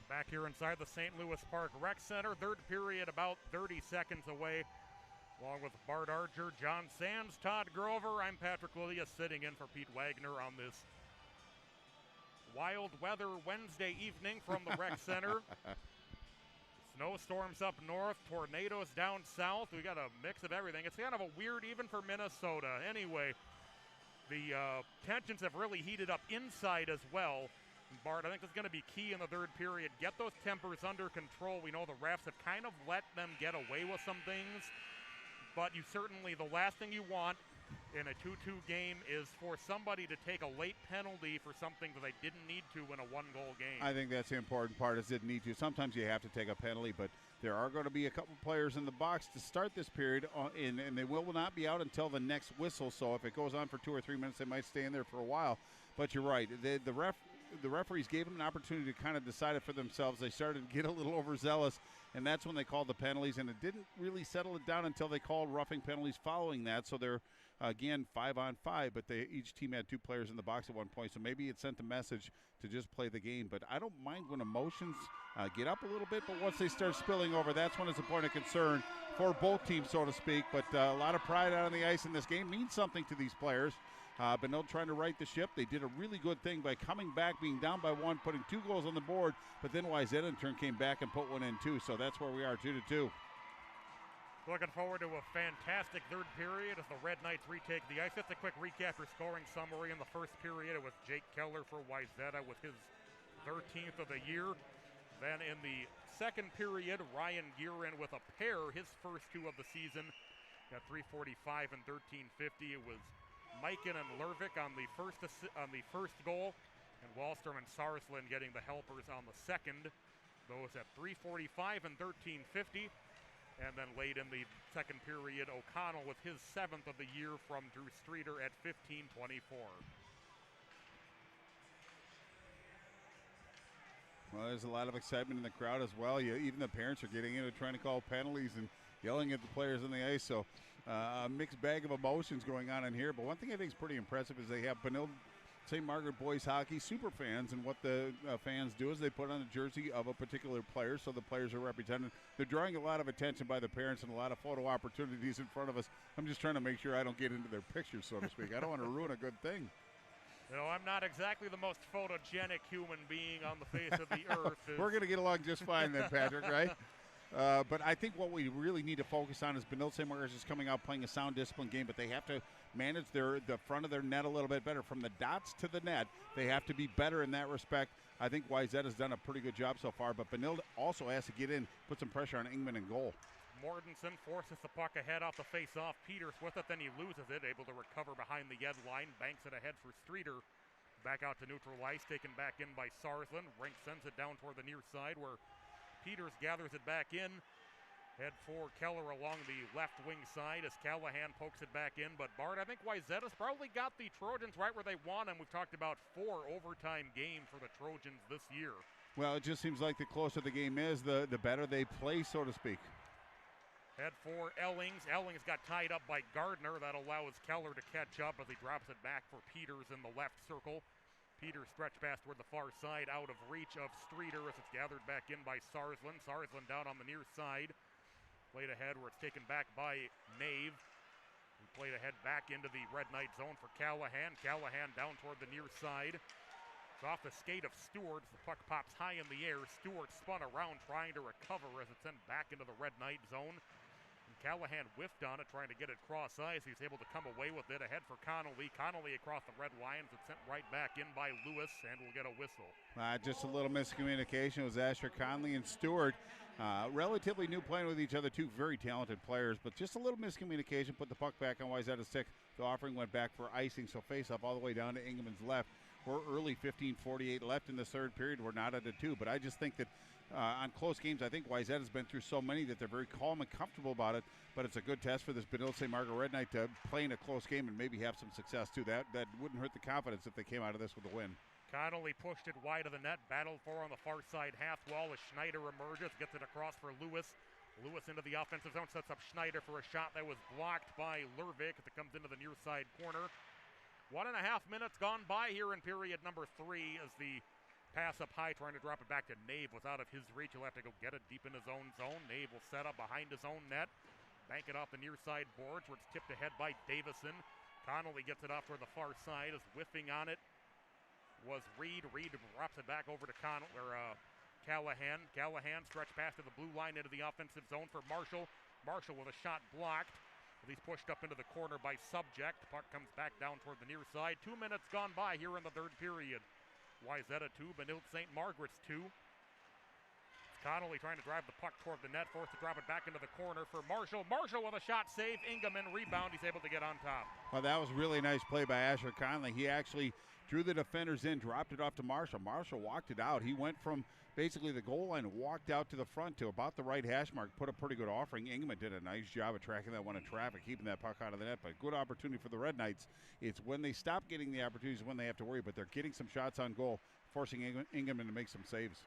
Back here inside the St. Louis Park Rec Center. Third period about 30 seconds away. Along with Bart Archer, John Sands, Todd Grover, I'm Patrick Lilia sitting in for Pete Wagner on this wild weather Wednesday evening from the Rec Center. Snowstorms up north, tornadoes down south. We got a mix of everything. It's kind of a weird even for Minnesota. Anyway, the tensions have really heated up inside as well. Bart, I think it's going to be key in the third period. Get those tempers under control. We know the refs have kind of let them get away with some things, but you certainly, the last thing you want in a 2-2 game is for somebody to take a late penalty for something that they didn't need to in a one-goal game. I think that's the important part, is didn't need to. Sometimes you have to take a penalty, but there are going to be a couple players in the box to start this period, and they will not be out until the next whistle. So if it goes on for 2 or 3 minutes, they might stay in there for a while. But you're right. The referees gave them an opportunity to kind of decide it for themselves. They started to get a little overzealous, and that's when they called the penalties, and it didn't really settle it down until they called roughing penalties following that. So they're, again, 5-on-5, but each team had 2 players in the box at one point, so maybe it sent a message to just play the game. But I don't mind when emotions get up a little bit, but once they start spilling over, that's when it's a point of concern for both teams, so to speak. But a lot of pride out on the ice in this game means something to these players. But no trying to right the ship. They did a really good thing by coming back, being down by 1, putting 2 goals on the board, but then Wayzata in turn came back and put 1 in too. So that's where we are, 2-2. Looking forward to a fantastic third period as the Red Knights retake the ice. Just a quick recap or scoring summary. In the first period, it was Jake Keller for Wayzata with his 13th of the year. Then in the second period, Ryan Gearin with a pair, his first 2 of the season, got 345 and 1350. It was Mikan and Lervik on the first goal, and Wallstrom and Sarsland getting the helpers on the second. Those at 345 and 1350. And then late in the second period, O'Connell with his 7th of the year from Drew Streeter at 1524. Well, there's a lot of excitement in the crowd as well. Even the parents are getting into trying to call penalties and yelling at the players on the ice. So a mixed bag of emotions going on in here. But one thing I think is pretty impressive is they have Benil St. Margaret boys hockey super fans, and what the fans do is they put on a jersey of a particular player, so the players are represented. They're drawing a lot of attention by the parents and a lot of photo opportunities in front of us. I'm just trying to make sure I don't get into their pictures, so to speak. I don't want to ruin a good thing. You know, I'm not exactly the most photogenic human being on the face of the earth. We're going to get along just fine then, Patrick, right? But I think what we really need to focus on is Benilde St. Margaret is coming out playing a sound discipline game, but they have to manage the front of their net a little bit better. From the dots to the net, they have to be better in that respect. I think Wayzata has done a pretty good job so far, but Benilde also has to get in, put some pressure on Ingman in goal. Mortensen forces the puck ahead off the face-off. Peters with it, then he loses it, able to recover behind the Ed line, banks it ahead for Streeter. Back out to neutral ice, taken back in by Sarsland. Rink sends it down toward the near side where Peters gathers it back in. Head for Keller along the left wing side as Callahan pokes it back in. But Bart, I think Wayzata's probably got the Trojans right where they want them. We've talked about 4 overtime games for the Trojans this year. Well, it just seems like the closer the game is, the better they play, so to speak. Head for Ellings. Ellings got tied up by Gardner. That allows Keller to catch up as he drops it back for Peters in the left circle. Peters stretched pass toward the far side, out of reach of Streeter as it's gathered back in by Sarsland. Sarsland down on the near side. Played ahead where it's taken back by Nave. He played ahead back into the Red Knight zone for Callahan. Callahan down toward the near side. It's off the skate of Stewart. The puck pops high in the air. Stewart spun around trying to recover as it's sent back into the Red Knight zone. And Callahan whiffed on it, trying to get it cross ice. He's able to come away with it. Ahead for Connolly. Connolly across the red lines. It's sent right back in by Lewis, and we'll get a whistle. Just a little miscommunication. It was Asher Conley and Stewart. Relatively new playing with each other, 2 very talented players, but just a little miscommunication. Put the puck back on Wayzata's stick. The offering went back for icing, so face up all the way down to Ingman's left. We're early, 15:48 left in the third period. We're not at a 2, but I just think that on close games, I think Wayzata's been through so many that they're very calm and comfortable about it, but it's a good test for this Benilde St. Margaret Red Knight to play in a close game and maybe have some success too. That wouldn't hurt the confidence if they came out of this with a win. Connolly pushed it wide of the net, battled for on the far side half wall as Schneider emerges, gets it across for Lewis. Lewis into the offensive zone, sets up Schneider for a shot that was blocked by Lervik as it comes into the near side corner. 1.5 minutes gone by here in period number 3 as the pass up high, trying to drop it back to Nave was out of his reach. He'll have to go get it deep in his own zone. Nave will set up behind his own net, bank it off the near side boards where it's tipped ahead by Davison. Connolly gets it off toward the far side as whiffing on it was Reed. Reed drops it back over to Callahan. Callahan stretched past to the blue line into the offensive zone for Marshall. Marshall with a shot blocked. He's pushed up into the corner by Subject. Puck comes back down toward the near side. 2 minutes gone by here in the third period. Wayzata 2, Benilde St. Margaret's 2. Connolly trying to drive the puck toward the net, forced to drop it back into the corner for Marshall. Marshall with a shot save. Ingeman rebound. He's able to get on top. Well, that was really nice play by Asher Conley. He actually drew the defenders in, dropped it off to Marshall. Marshall walked it out. He went from basically the goal line and walked out to the front to about the right hash mark, put a pretty good offering. Ingeman did a nice job of tracking that one in traffic, keeping that puck out of the net, but good opportunity for the Red Knights. It's when they stop getting the opportunities when they have to worry, but they're getting some shots on goal, forcing Ingeman to make some saves.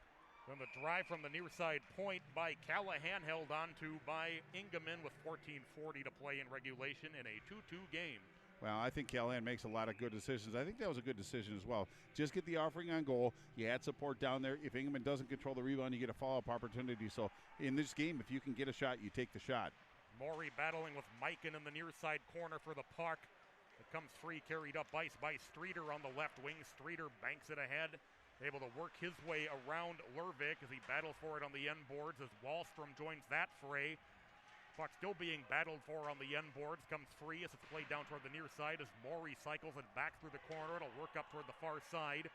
Then the drive from the near side point by Callahan held on to by Ingeman with 14:40 to play in regulation in a 2-2 game. Well, I think Callahan makes a lot of good decisions. I think that was a good decision as well. Just get the offering on goal. You had support down there. If Ingeman doesn't control the rebound, you get a follow-up opportunity. So in this game, if you can get a shot, you take the shot. Morey battling with Mikan in the near side corner for the puck. It comes free, carried up ice by Streeter on the left wing. Streeter banks it ahead, able to work his way around Lervik as he battles for it on the end boards as Wallstrom joins that fray. Puck still being battled for on the end boards, comes free as it's played down toward the near side as Morey cycles it back through the corner. It'll work up toward the far side.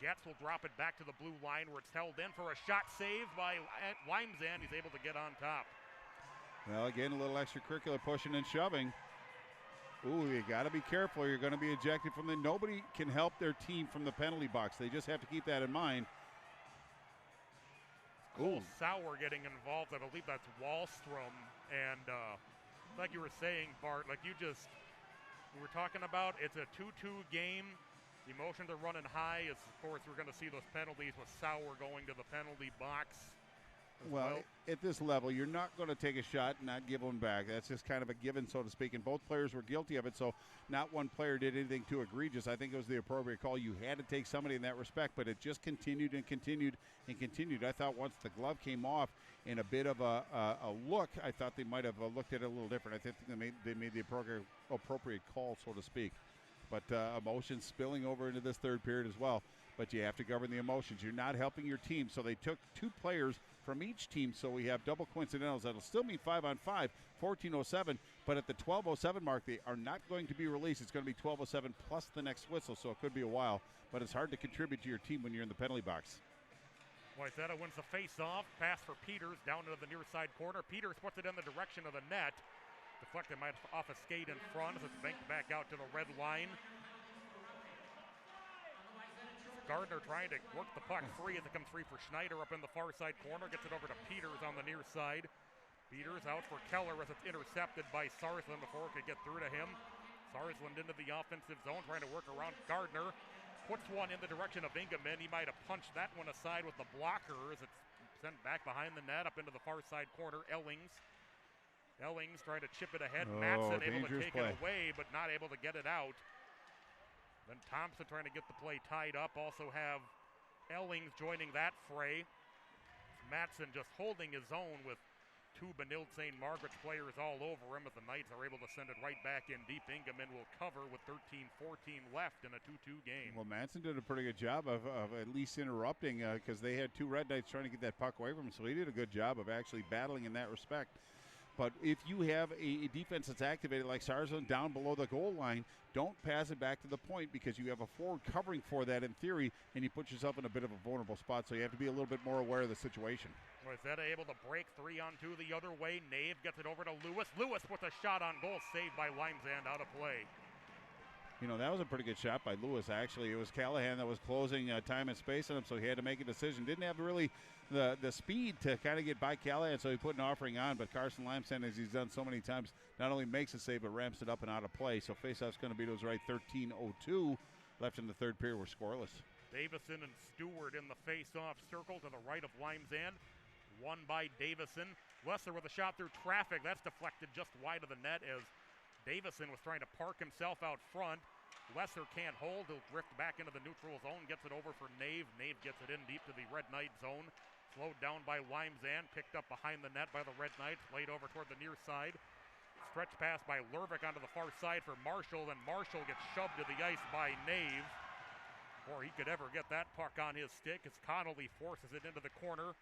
Getz will drop it back to the blue line where it's held in for a shot saved by Limezan. He's able to get on top. Well, again, a little extracurricular pushing and shoving. Ooh, you got to be careful. You're going to be ejected from the. Nobody can help their team from the penalty box. They just have to keep that in mind. Cole Sauer getting involved. I believe that's Wallstrom. And like you were saying, Bart, like we were talking about, it's a 2-2 game. The emotions are running high. As, of course, we're going to see those penalties with Sauer going to the penalty box. Well, at this level, you're not going to take a shot and not give one back. That's just kind of a given, so to speak. And both players were guilty of it, so not one player did anything too egregious. I think it was the appropriate call. You had to take somebody in that respect, but it just continued and continued and continued. I thought once the glove came off in a bit of a look, I thought they might have looked at it a little different. I think they made the appropriate call, so to speak. But emotions spilling over into this third period as well. But you have to govern the emotions. You're not helping your team. So they took 2 players from each team, so we have double coincidentals. That'll still mean 5-on-5, 14:07. But at the 12:07 mark, they are not going to be released. It's going to be 12:07 plus the next whistle, so it could be a while. But it's hard to contribute to your team when you're in the penalty box. Wayzata wins the face-off. Pass for Peters down into the near side corner. Peters puts it in the direction of the net. Deflected off a skate in front as it's banked back out to the red line. Gardner trying to work the puck free as it comes free for Schneider up in the far side corner. Gets it over to Peters on the near side. Peters out for Keller as it's intercepted by Sarsland before it could get through to him. Sarsland into the offensive zone trying to work around Gardner. Puts one in the direction of Ingeman. He might have punched that one aside with the blocker as it's sent back behind the net up into the far side corner. Ellings trying to chip it ahead. Matson able to take it away but not able to get it out. Then Thompson trying to get the play tied up. Also have Ellings joining that fray. Matson just holding his own with 2 Benilde St. Margaret's players all over him as the Knights are able to send it right back in deep. Ingeman will cover with 13-14 left in a 2-2 game. Well, Matson did a pretty good job of at least interrupting because they had 2 Red Knights trying to get that puck away from him, so he did a good job of actually battling in that respect. But if you have a defense that's activated like Sarsland down below the goal line, don't pass it back to the point because you have a forward covering for that in theory, and you put yourself in a bit of a vulnerable spot, so you have to be a little bit more aware of the situation. Wayzata able to break 3-on-2 the other way. Nave gets it over to Lewis. Lewis puts a shot on goal, saved by Limesand out of play. You know, that was a pretty good shot by Lewis, actually. It was Callahan that was closing time and space on him, so he had to make a decision. Didn't have really the speed to kind of get by Callahan, so he put an offering on, but Carson Limesand, as he's done so many times, not only makes a save, but ramps it up and out of play. So faceoff's going to be to his right, 13:02 left in the third period. We're scoreless. Davison and Stewart in the face-off circle to the right of Limesand. Won by Davison. Lesser with a shot through traffic. That's deflected just wide of the net as Davison was trying to park himself out front. Lesser can't hold. He'll drift back into the neutral zone. Gets it over for Nave. Nave gets it in deep to the Red Knight zone. Slowed down by Limesand. Picked up behind the net by the Red Knights. Laid over toward the near side. Stretch pass by Lervik onto the far side for Marshall. And Marshall gets shoved to the ice by Nave. Before he could ever get that puck on his stick as Connolly forces it into the corner.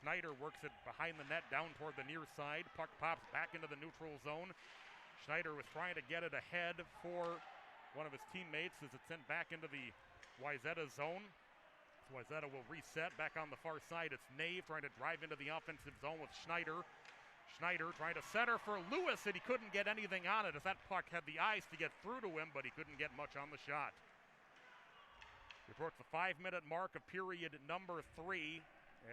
Schneider works it behind the net down toward the near side. Puck pops back into the neutral zone. Schneider was trying to get it ahead for one of his teammates as it's sent back into the Wayzata zone. So Wayzata will reset back on the far side. It's Nave trying to drive into the offensive zone with Schneider. Schneider trying to center for Lewis, and he couldn't get anything on it as that puck had the eyes to get through to him, but he couldn't get much on the shot. We approach the 5-minute mark of period number 3.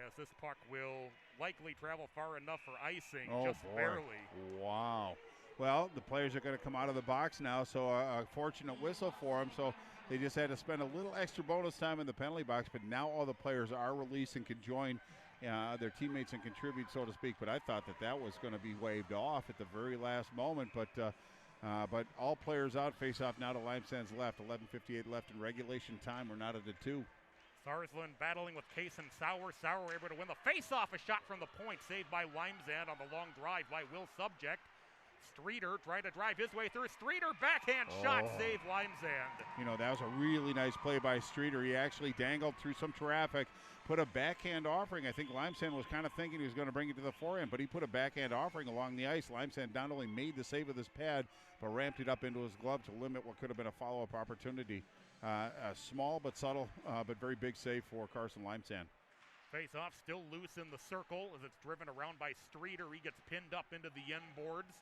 As this puck will likely travel far enough for icing, just barely. Wow. Well, the players are going to come out of the box now, so a fortunate whistle for them. So they just had to spend a little extra bonus time in the penalty box, but now all the players are released and can join their teammates and contribute, so to speak. But I thought that was going to be waved off at the very last moment. But all players out, face off now to Limesand's left. 11:58 left in regulation time. We're not at a 2. Sarsland battling with Case and Sauer. Sauer able to win the face-off. A shot from the point saved by Limesand on the long drive by Will Subject. Streeter tried to drive his way through. Streeter backhand shot saved Limesand. You know, that was a really nice play by Streeter. He actually dangled through some traffic, put a backhand offering. I think Limesand was kind of thinking he was going to bring it to the forehand, but he put a backhand offering along the ice. Limesand not only made the save with his pad, but ramped it up into his glove to limit what could have been a follow-up opportunity. A small but subtle, but very big save for Carson Limesand. Face-off still loose in the circle as it's driven around by Streeter. He gets pinned up into the end boards.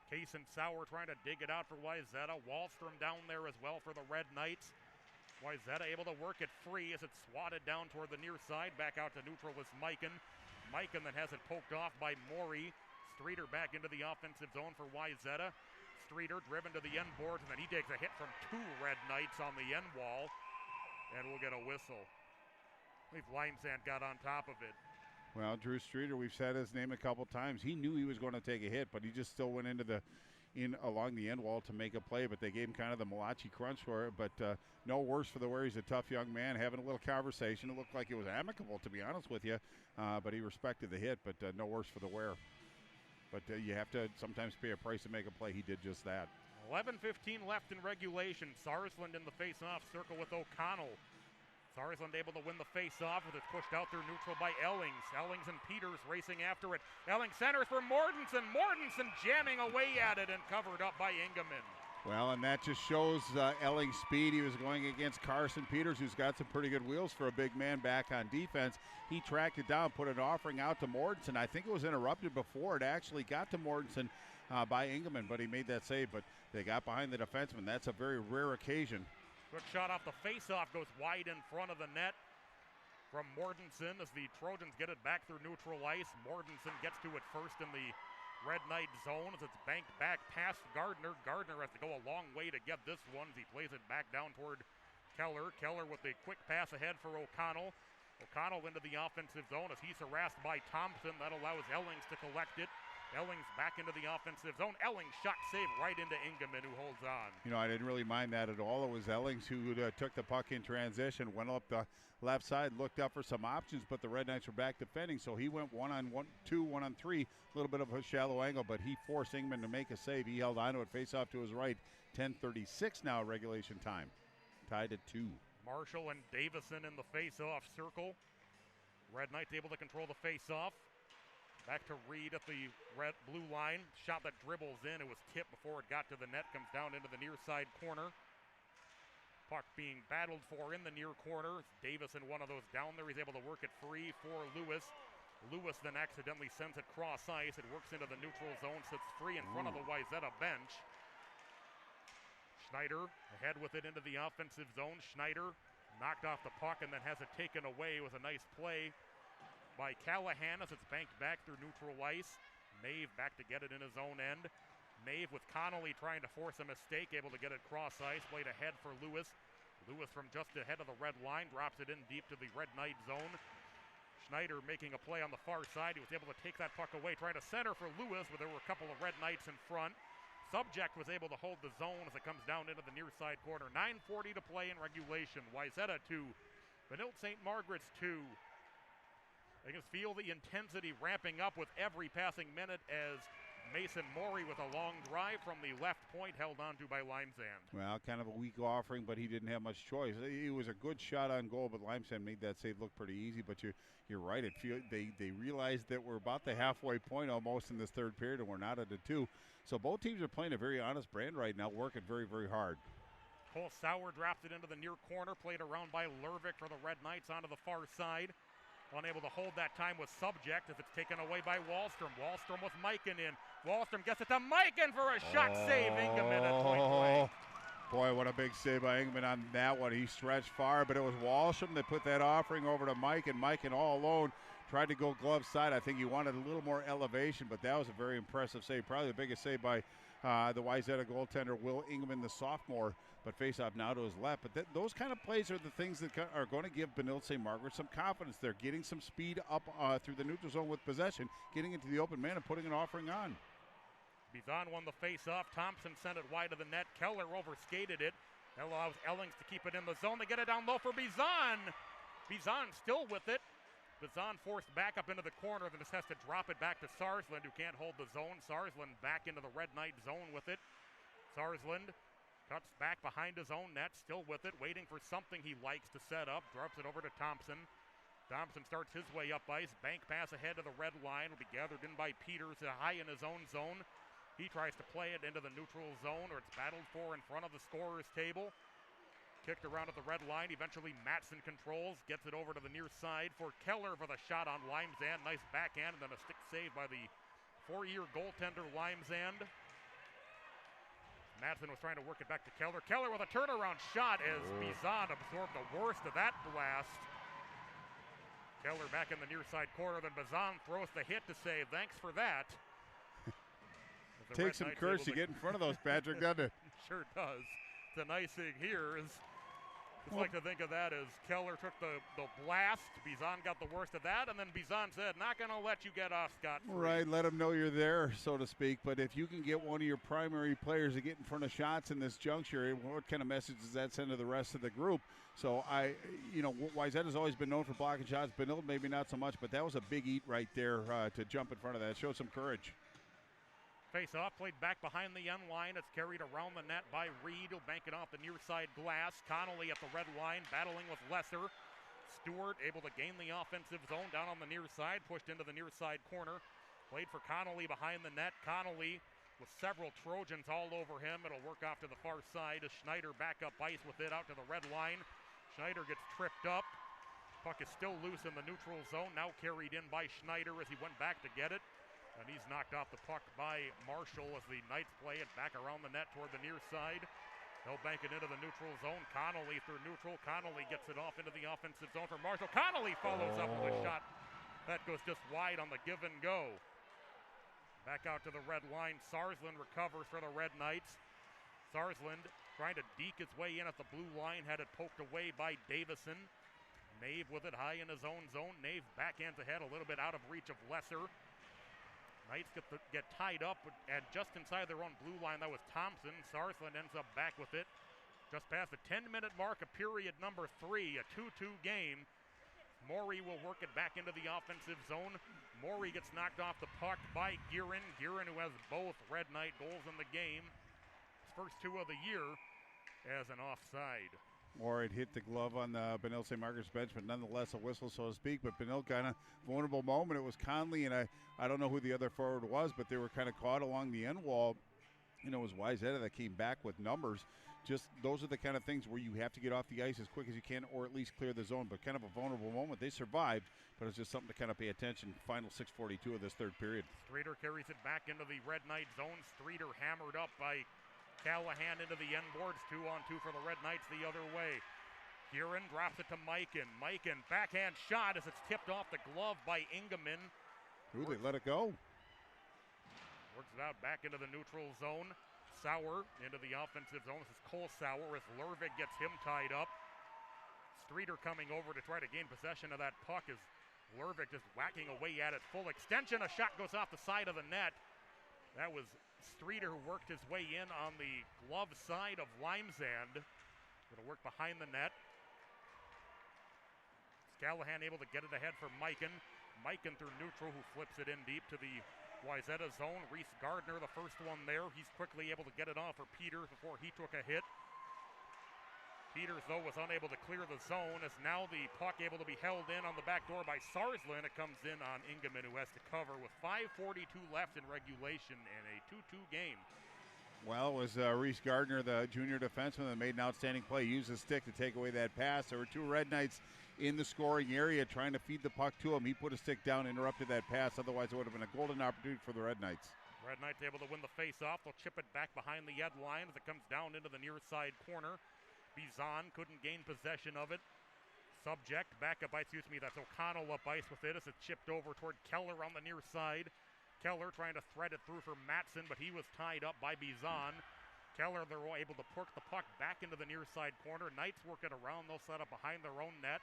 Case and Sauer trying to dig it out for Wayzata. Wallstrom down there as well for the Red Knights. Wayzata able to work it free as it's swatted down toward the near side. Back out to neutral is Mikan. Mikan then has it poked off by Morey. Streeter back into the offensive zone for Wayzata. Streeter driven to the end boards, and then he takes a hit from 2 Red Knights on the end wall, and we'll get a whistle. I believe Limesand got on top of it. Well, Drew Streeter, we've said his name a couple times. He knew he was going to take a hit, but he just still went into along the end wall to make a play, but they gave him kind of the Malachi crunch for it. But no worse for the wear. He's a tough young man, having a little conversation. It looked like it was amicable, to be honest with you, but he respected the hit, but no worse for the wear. But you have to sometimes pay a price to make a play. He did just that. 11:15 left in regulation. Sarsland in the face-off circle with O'Connell. Sarsland able to win the face-off with it pushed out through neutral by Ellings. Ellings and Peters racing after it. Ellings centers for Mortensen. Mortensen jamming away at it and covered up by Ingeman. Well, and that just shows Elling's speed. He was going against Carson Peters, who's got some pretty good wheels for a big man back on defense. He tracked it down, put an offering out to Mortensen. I think it was interrupted before it actually got to Mortensen by Ingeman, but he made that save. But they got behind the defenseman. That's a very rare occasion. Quick shot off the face-off goes wide in front of the net from Mortensen as the Trojans get it back through neutral ice. Mortensen gets to it first in the Red Knight zone as it's banked back past Gardner. Gardner has to go a long way to get this one as he plays it back down toward Keller. Keller with a quick pass ahead for O'Connell. O'Connell into the offensive zone as he's harassed by Thompson. That allows Ellings to collect it. Ellings back into the offensive zone. Ellings shot save right into Ingeman, who holds on. You know, I didn't really mind that at all. It was Ellings who took the puck in transition, went up the left side, looked up for some options, but the Red Knights were back defending, so he went 1-on-2, 1-on-3, a little bit of a shallow angle, but he forced Ingeman to make a save. He held on to it, face off to his right. 10:36 now, regulation time. Tied at 2. Marshall and Davison in the face-off circle. Red Knights able to control the face-off. Back to Reed at the red-blue line. Shot that dribbles in. It was tipped before it got to the net. Comes down into the near side corner. Puck being battled for in the near corner. Davison, one of those down there. He's able to work it free for Lewis. Lewis then accidentally sends it cross ice. It works into the neutral zone. Sits free in front of the Wayzata bench. Schneider ahead with it into the offensive zone. Schneider knocked off the puck and then has it taken away with a nice play by Callahan as it's banked back through neutral ice. Mave back to get it in his own end. Mave with Connolly trying to force a mistake, able to get it cross ice. Played ahead for Lewis. Lewis from just ahead of the red line drops it in deep to the Red Knight zone. Schneider making a play on the far side. He was able to take that puck away, trying to center for Lewis, but there were a couple of Red Knights in front. Subject was able to hold the zone as it comes down into the near side corner. 9:40 to play in regulation. Wayzata 2, Benilde St. Margaret's 2. I can feel the intensity ramping up with every passing minute as Mason Morey with a long drive from the left point held onto by Limesand. Well, kind of a weak offering, but he didn't have much choice. It was a good shot on goal, but Limesand made that save look pretty easy. But you're right. They realized that we're about the halfway point almost in this third period, and we're not at a 2. So both teams are playing a very honest brand right now, working very, very hard. Cole Sauer dropped it into the near corner, played around by Lervik for the Red Knights onto the far side. Unable to hold that time with Subject as it's taken away by Wallstrom. Wallstrom with Mikan in. Wallstrom gets it to Mikan for a shot save. Ingeman at point blank. Boy, what a big save by Ingeman on that one. He stretched far, but it was Wallstrom that put that offering over to Mikan. Mikan all alone tried to go glove side. I think he wanted a little more elevation, but that was a very impressive save. Probably the biggest save by the Wayzata goaltender, Will Ingeman, the sophomore, but face-off now to his left. But those kind of plays are the things that are going to give Benilde St. Margaret some confidence. They're getting some speed up through the neutral zone with possession, getting into the open man and putting an offering on. Bizon won the face-off. Thompson sent it wide of the net. Keller overskated it. That allows Ellings to keep it in the zone. They get it down low for Bizon. Bizon still with it. Bizon forced back up into the corner, then just has to drop it back to Sarsland, who can't hold the zone. Sarsland back into the Red Knight zone with it. Sarsland cuts back behind his own net, still with it, waiting for something he likes to set up. Drops it over to Thompson. Thompson starts his way up ice. Bank pass ahead to the red line. Will be gathered in by Peters high in his own zone. He tries to play it into the neutral zone, or it's battled for in front of the scorer's table. Kicked around at the red line. Eventually Matson controls. Gets it over to the near side for Keller for the shot on Limesand. Nice backhand and then a stick save by the four-year goaltender Limesand. Matson was trying to work it back to Keller. Keller with a turnaround shot as Bizon absorbed the worst of that blast. Keller back in the near side corner. Then Bizon throws the hit to say thanks for that. Takes some courage to get in front of those, Patrick, doesn't it? Sure does. The nice thing here is Just like to think of that as Keller took the blast. Bizon got the worst of that, and then Bizon said, not going to let you get off scot-free. Right, let them know you're there, so to speak. But if you can get one of your primary players to get in front of shots in this juncture, what kind of message does that send to the rest of the group? So Wayzata's always been known for blocking shots. Benilde maybe not so much, but that was a big eat right there to jump in front of that. Show some courage. Face-off played back behind the end line. It's carried around the net by Reed. He'll bank it off the near side glass. Connolly at the red line, battling with Lesser. Stewart able to gain the offensive zone down on the near side, pushed into the near side corner. Played for Connolly behind the net. Connolly with several Trojans all over him. It'll work off to the far side as Schneider back up ice with it out to the red line. Schneider gets tripped up. Puck is still loose in the neutral zone. Now carried in by Schneider as he went back to get it. And he's knocked off the puck by Marshall as the Knights play it back around the net toward the near side. They'll bank it into the neutral zone. Connolly through neutral. Connolly gets it off into the offensive zone for Marshall. Connolly follows up with a shot. That goes just wide on the give and go. Back out to the red line. Sarsland recovers for the Red Knights. Sarsland trying to deke his way in at the blue line. Had it poked away by Davison. Nave with it high in his own zone. Nave backhands ahead a little bit out of reach of Lesser. Knights get tied up and just inside their own blue line. That was Thompson. Sarsland ends up back with it. Just past the 10-minute mark of period number 3, a 2-2 game. Morey will work it back into the offensive zone. Morey gets knocked off the puck by Guerin. Guerin, who has both Red Knight goals in the game. His first 2 of the year as an offside. Or it hit the glove on the Benilde St. Margaret's bench, but nonetheless a whistle, so to speak. But Benilde kind of vulnerable moment. It was Conley, and I don't know who the other forward was, but they were kind of caught along the end wall. It was Wayzata that came back with numbers. Just those are the kind of things where you have to get off the ice as quick as you can, or at least clear the zone. But kind of a vulnerable moment. They survived, but it's just something to kind of pay attention. Final 6:42 of this third period. Streeter carries it back into the Red Knight zone. Streeter hammered up by Callahan into the end boards. 2-on-2 for the Red Knights the other way. Guerin drops it to Mikan. Mikan, backhand shot as it's tipped off the glove by Ingeman. Ooh, they let it go. Works it out back into the neutral zone. Sauer into the offensive zone. This is Cole Sauer as Lervig gets him tied up. Streeter coming over to try to gain possession of that puck as Lervig just whacking away at it. Full extension. A shot goes off the side of the net. That was Streeter who worked his way in on the glove side of Limesand. It'll work behind the net. Callahan able to get it ahead for Mikan. Mikan through neutral, who flips it in deep to the Wayzata zone. Reese Gardner, the first one there. He's quickly able to get it off for Peters before he took a hit. Peters, though, was unable to clear the zone as now the puck able to be held in on the back door by Sarsland. It comes in on Ingeman, who has to cover with 5:42 left in regulation in a 2-2 game. Well, it was Reese Gardner, the junior defenseman, that made an outstanding play. Used his stick to take away that pass. There were 2 Red Knights in the scoring area trying to feed the puck to him. He put his stick down, interrupted that pass. Otherwise, it would have been a golden opportunity for the Red Knights. Red Knights able to win the face-off. They'll chip it back behind the Ed line as it comes down into the near side corner. Bizon couldn't gain possession of it. Subject back up ice, that's O'Connell up ice with it as it's chipped over toward Keller on the near side. Keller trying to thread it through for Matson, but he was tied up by Bizon. Keller, they're able to push the puck back into the near side corner. Knights work it around. They'll set up behind their own net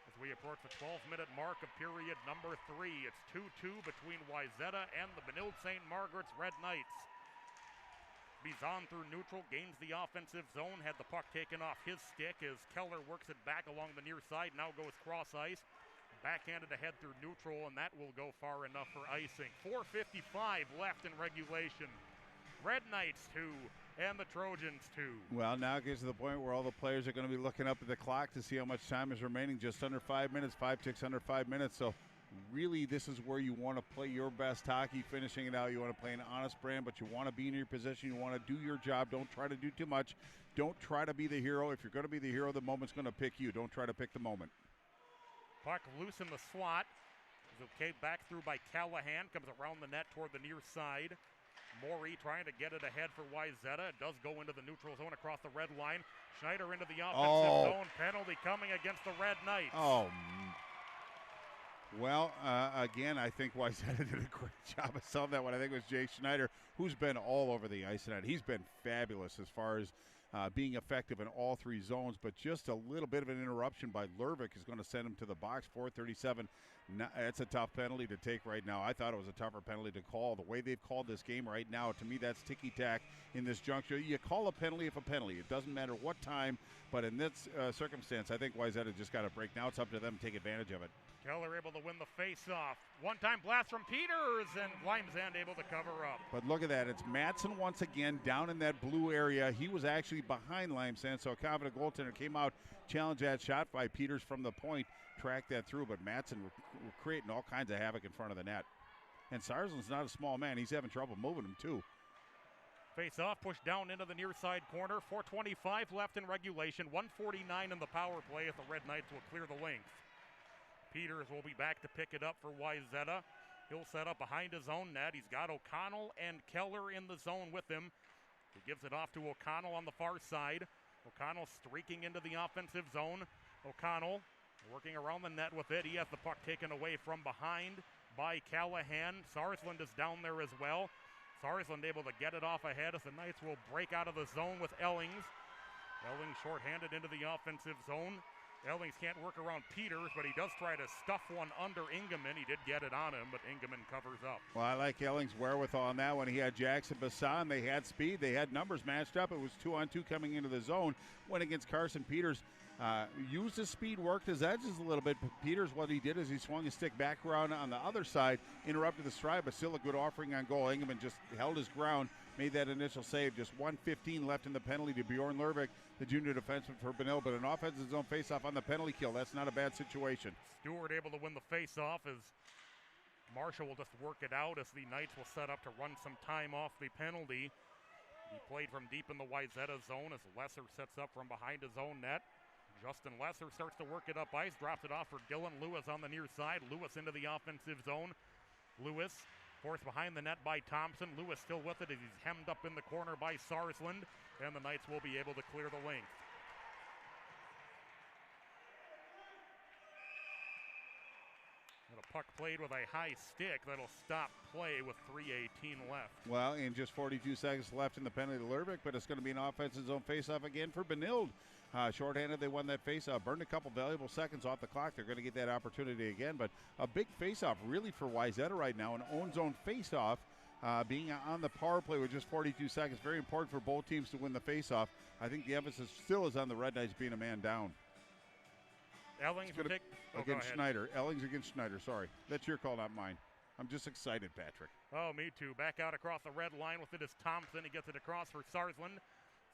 as we approach the 12-minute mark of period number 3. It's 2-2 between Wayzata and the Benilde St. Margaret's Red Knights. Bizon through neutral, gains the offensive zone, had the puck taken off his stick as Keller works it back along the near side, now goes cross ice. Backhanded ahead through neutral, and that will go far enough for icing. 4:55 left in regulation. Red Knights 2 and the Trojans 2. Well, now it gets to the point where all the players are going to be looking up at the clock to see how much time is remaining. Just under 5 minutes, 5 ticks under 5 minutes. So really, this is where you want to play your best hockey, finishing it out. You want to play an honest brand, but you want to be in your position. You want to do your job. Don't try to do too much. Don't try to be the hero. If you're going to be the hero, the moment's going to pick you. Don't try to pick the moment. Puck loose in the slot. Is okay back through by Callahan. Comes around the net toward the near side. Morey trying to get it ahead for Wayzata. It does go into the neutral zone across the red line. Schneider into the offensive zone. Penalty coming against the Red Knights. Oh, well, again, I think Wayzata did a great job of selling that one. I think it was Jay Schneider, who's been all over the ice tonight. He's been fabulous as far as being effective in all three zones, but just a little bit of an interruption by Lervik is going to send him to the box. 4:37. That's a tough penalty to take right now. I thought it was a tougher penalty to call. The way they've called this game right now, to me, that's ticky-tack in this juncture. You call a penalty if a penalty. It doesn't matter what time, but in this circumstance, I think Wayzata just got a break. Now it's up to them to take advantage of it. Keller able to win the face-off. One-time blast from Peters, and Limesand able to cover up. But look at that. It's Madsen once again down in that blue area. He was actually behind Limesand, so a confident goaltender came out, challenged that shot by Peters from the point, tracked that through, but Madsen were creating all kinds of havoc in front of the net. And Sarsland's not a small man. He's having trouble moving him, too. Face-off pushed down into the near side corner. 4:25 left in regulation. 1:49 in the power play as the Red Knights will clear the length. Peters will be back to pick it up for Wayzata. He'll set up behind his own net. He's got O'Connell and Keller in the zone with him. He gives it off to O'Connell on the far side. O'Connell streaking into the offensive zone. O'Connell working around the net with it. He has the puck taken away from behind by Callahan. Sarsland is down there as well. Sarsland able to get it off ahead as the Knights will break out of the zone with Ellings. Ellings shorthanded into the offensive zone. Ellings can't work around Peters, but he does try to stuff one under Ingeman. He did get it on him, but Ingeman covers up. Well, I like Ellings' wherewithal on that one. He had Jackson Bassan. They had speed. They had numbers matched up. It was 2-on-2 coming into the zone. Went against Carson Peters. Used his speed, worked his edges a little bit. But Peters, what he did is he swung his stick back around on the other side, interrupted the stride, but still a good offering on goal. Ingeman just held his ground, made that initial save. Just 1:15 left in the penalty to Bjorn Lervik, the junior defenseman for Benil, but an offensive zone faceoff on the penalty kill. That's not a bad situation. Stewart able to win the faceoff as Marshall will just work it out as the Knights will set up to run some time off the penalty. He played from deep in the Wayzata zone as Lesser sets up from behind his own net. Justin Lesser starts to work it up ice, drops it off for Dylan Lewis on the near side. Lewis into the offensive zone. Lewis forced behind the net by Thompson. Lewis still with it as he's hemmed up in the corner by Sarsland, and the Knights will be able to clear the length. And a puck played with a high stick that'll stop play with 3:18 left. Well, in just 42 seconds left in the penalty to Lervik, but it's going to be an offensive zone faceoff again for Benilde. Shorthanded, they won that faceoff. Burned a couple valuable seconds off the clock. They're going to get that opportunity again, but a big faceoff really for Wayzata right now. An own zone faceoff, being on the power play with just 42 seconds. Very important for both teams to win the faceoff. I think the emphasis still is on the Red Knights being a man down. Ellings will take against Schneider. Ellings against Schneider. Sorry, that's your call, not mine. I'm just excited, Patrick. Oh, me too. Back out across the red line with it is Thompson. He gets it across for Sarsland.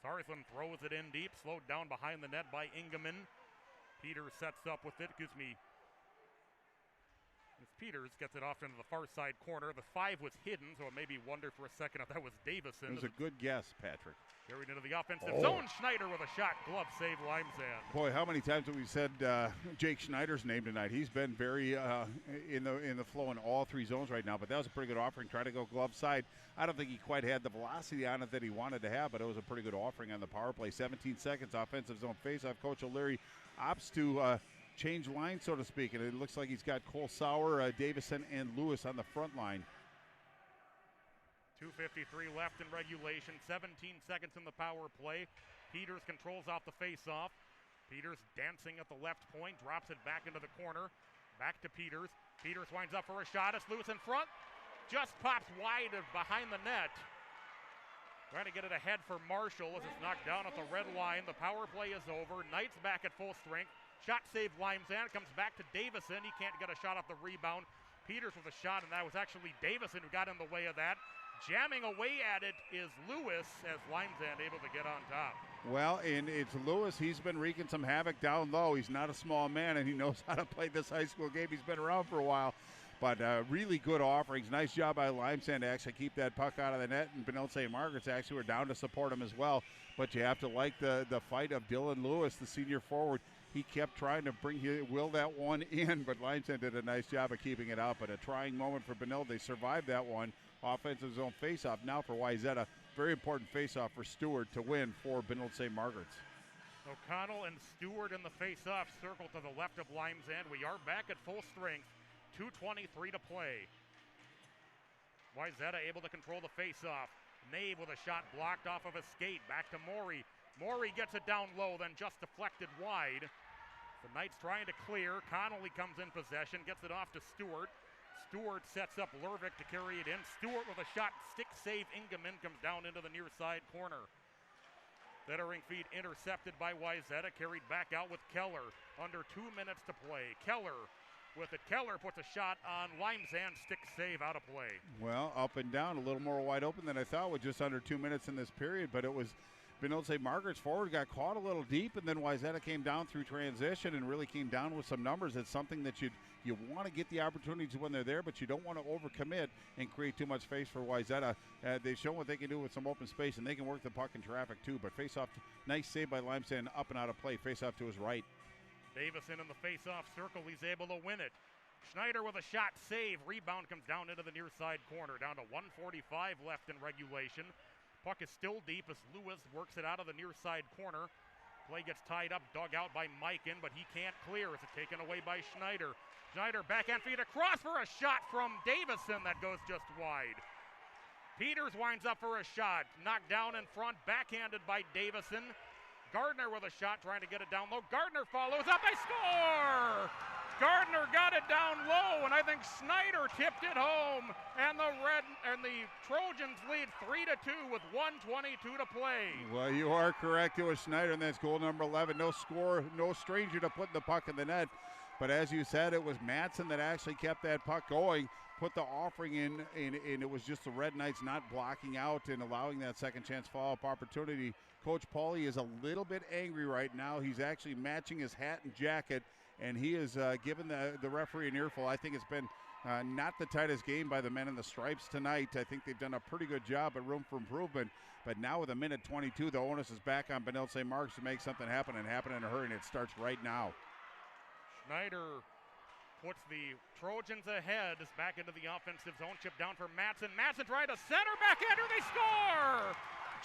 Sarsland throws it in deep, slowed down behind the net by Ingeman. Peters sets up with it. As Peters gets it off into the far side corner. The 5 was hidden, so it made me wonder for a second if that was Davison. It was a good guess, Patrick. Carried into the offensive zone. Schneider with a shot. Glove save, Limesand. Boy, how many times have we said Jake Schneider's name tonight? He's been very in the flow in all three zones right now, but that was a pretty good offering. Trying to go glove side. I don't think he quite had the velocity on it that he wanted to have, but it was a pretty good offering on the power play. 17 seconds, offensive zone faceoff. Coach O'Leary opts to change lines, so to speak, and it looks like he's got Cole Sauer, Davison, and Lewis on the front line. 2:53 left in regulation, 17 seconds in the power play. Peters controls off the face-off. Peters dancing at the left point, drops it back into the corner. Back to Peters. Peters winds up for a shot. It's Lewis in front. Just pops wide behind the net. Trying to get it ahead for Marshall as it's knocked down at the red line. The power play is over. Knights back at full strength. Shot save Limesand. Comes back to Davison. He can't get a shot off the rebound. Peters with a shot, and that was actually Davison who got in the way of that. Jamming away at it is Lewis as Limesand able to get on top. Well, and it's Lewis. He's been wreaking some havoc down low. He's not a small man, and he knows how to play this high school game. He's been around for a while. But really good offerings. Nice job by Limesand to actually keep that puck out of the net. And Benilde St. Margaret's actually were down to support him as well. But you have to like the fight of Dylan Lewis, the senior forward. He kept trying to will that one in, but Limesand did a nice job of keeping it out. But a trying moment for Benilde. They survived that one. Offensive zone faceoff now for Wayzata. Very important faceoff for Stewart to win for Benilde St. Margaret's. O'Connell and Stewart in the faceoff circle to the left of Limesand. We are back at full strength. 2:23 to play. Wayzata able to control the faceoff. Nave with a shot blocked off of a skate. Back to Morey. Morey gets it down low, then just deflected wide. The Knights trying to clear. Connolly comes in possession, gets it off to Stewart. Stewart sets up Lervik to carry it in. Stewart with a shot, stick save. Ingeman comes down into the near side corner. Centering feed intercepted by Wayzata, carried back out with Keller. Under 2 minutes to play. Keller with it. Keller puts a shot on Limesand, stick save, out of play. Well, up and down, a little more wide open than I thought with just under 2 minutes in this period, but it was Benilde St. Margaret's forward got caught a little deep, and then Wayzata came down through transition and really came down with some numbers. It's something that you want to get the opportunities when they're there, but you don't want to overcommit and create too much space for Wayzata. They've shown what they can do with some open space, and they can work the puck in traffic too. But face-off, nice save by Limesand, up and out of play. Face-off to his right. Davison in the face-off circle. He's able to win it. Schneider with a shot, save. Rebound comes down into the near side corner. Down to 1:45 left in regulation. Puck is still deep as Lewis works it out of the near side corner. Play gets tied up, dug out by Mikan, but he can't clear. It's taken away by Schneider. Schneider backhand feed across for a shot from Davison that goes just wide. Peters winds up for a shot, knocked down in front, backhanded by Davison. Gardner with a shot, trying to get it down low. Gardner follows up, they score! Gardner got it down low, and I think Schneider tipped it home, and the Trojans lead 3-2 with 1:22 to play. Well, you are correct. It was Schneider, and that's goal number 11. No score, no stranger to putting the puck in the net. But as you said, it was Madsen that actually kept that puck going, put the offering in, and it was just the Red Knights not blocking out and allowing that second chance follow-up opportunity. Coach Pauly is a little bit angry right now. He's actually matching his hat and jacket, and he is giving the referee an earful. I think it's been not the tightest game by the men in the stripes tonight. I think they've done a pretty good job, but room for improvement. But now with a minute 22, the onus is back on Benilde St. Mark's to make something happen and happen in a hurry, and it starts right now. Schneider puts the Trojans ahead. Is back into the offensive zone. Chip down for Madsen. Madsen trying to center, backhander, they score!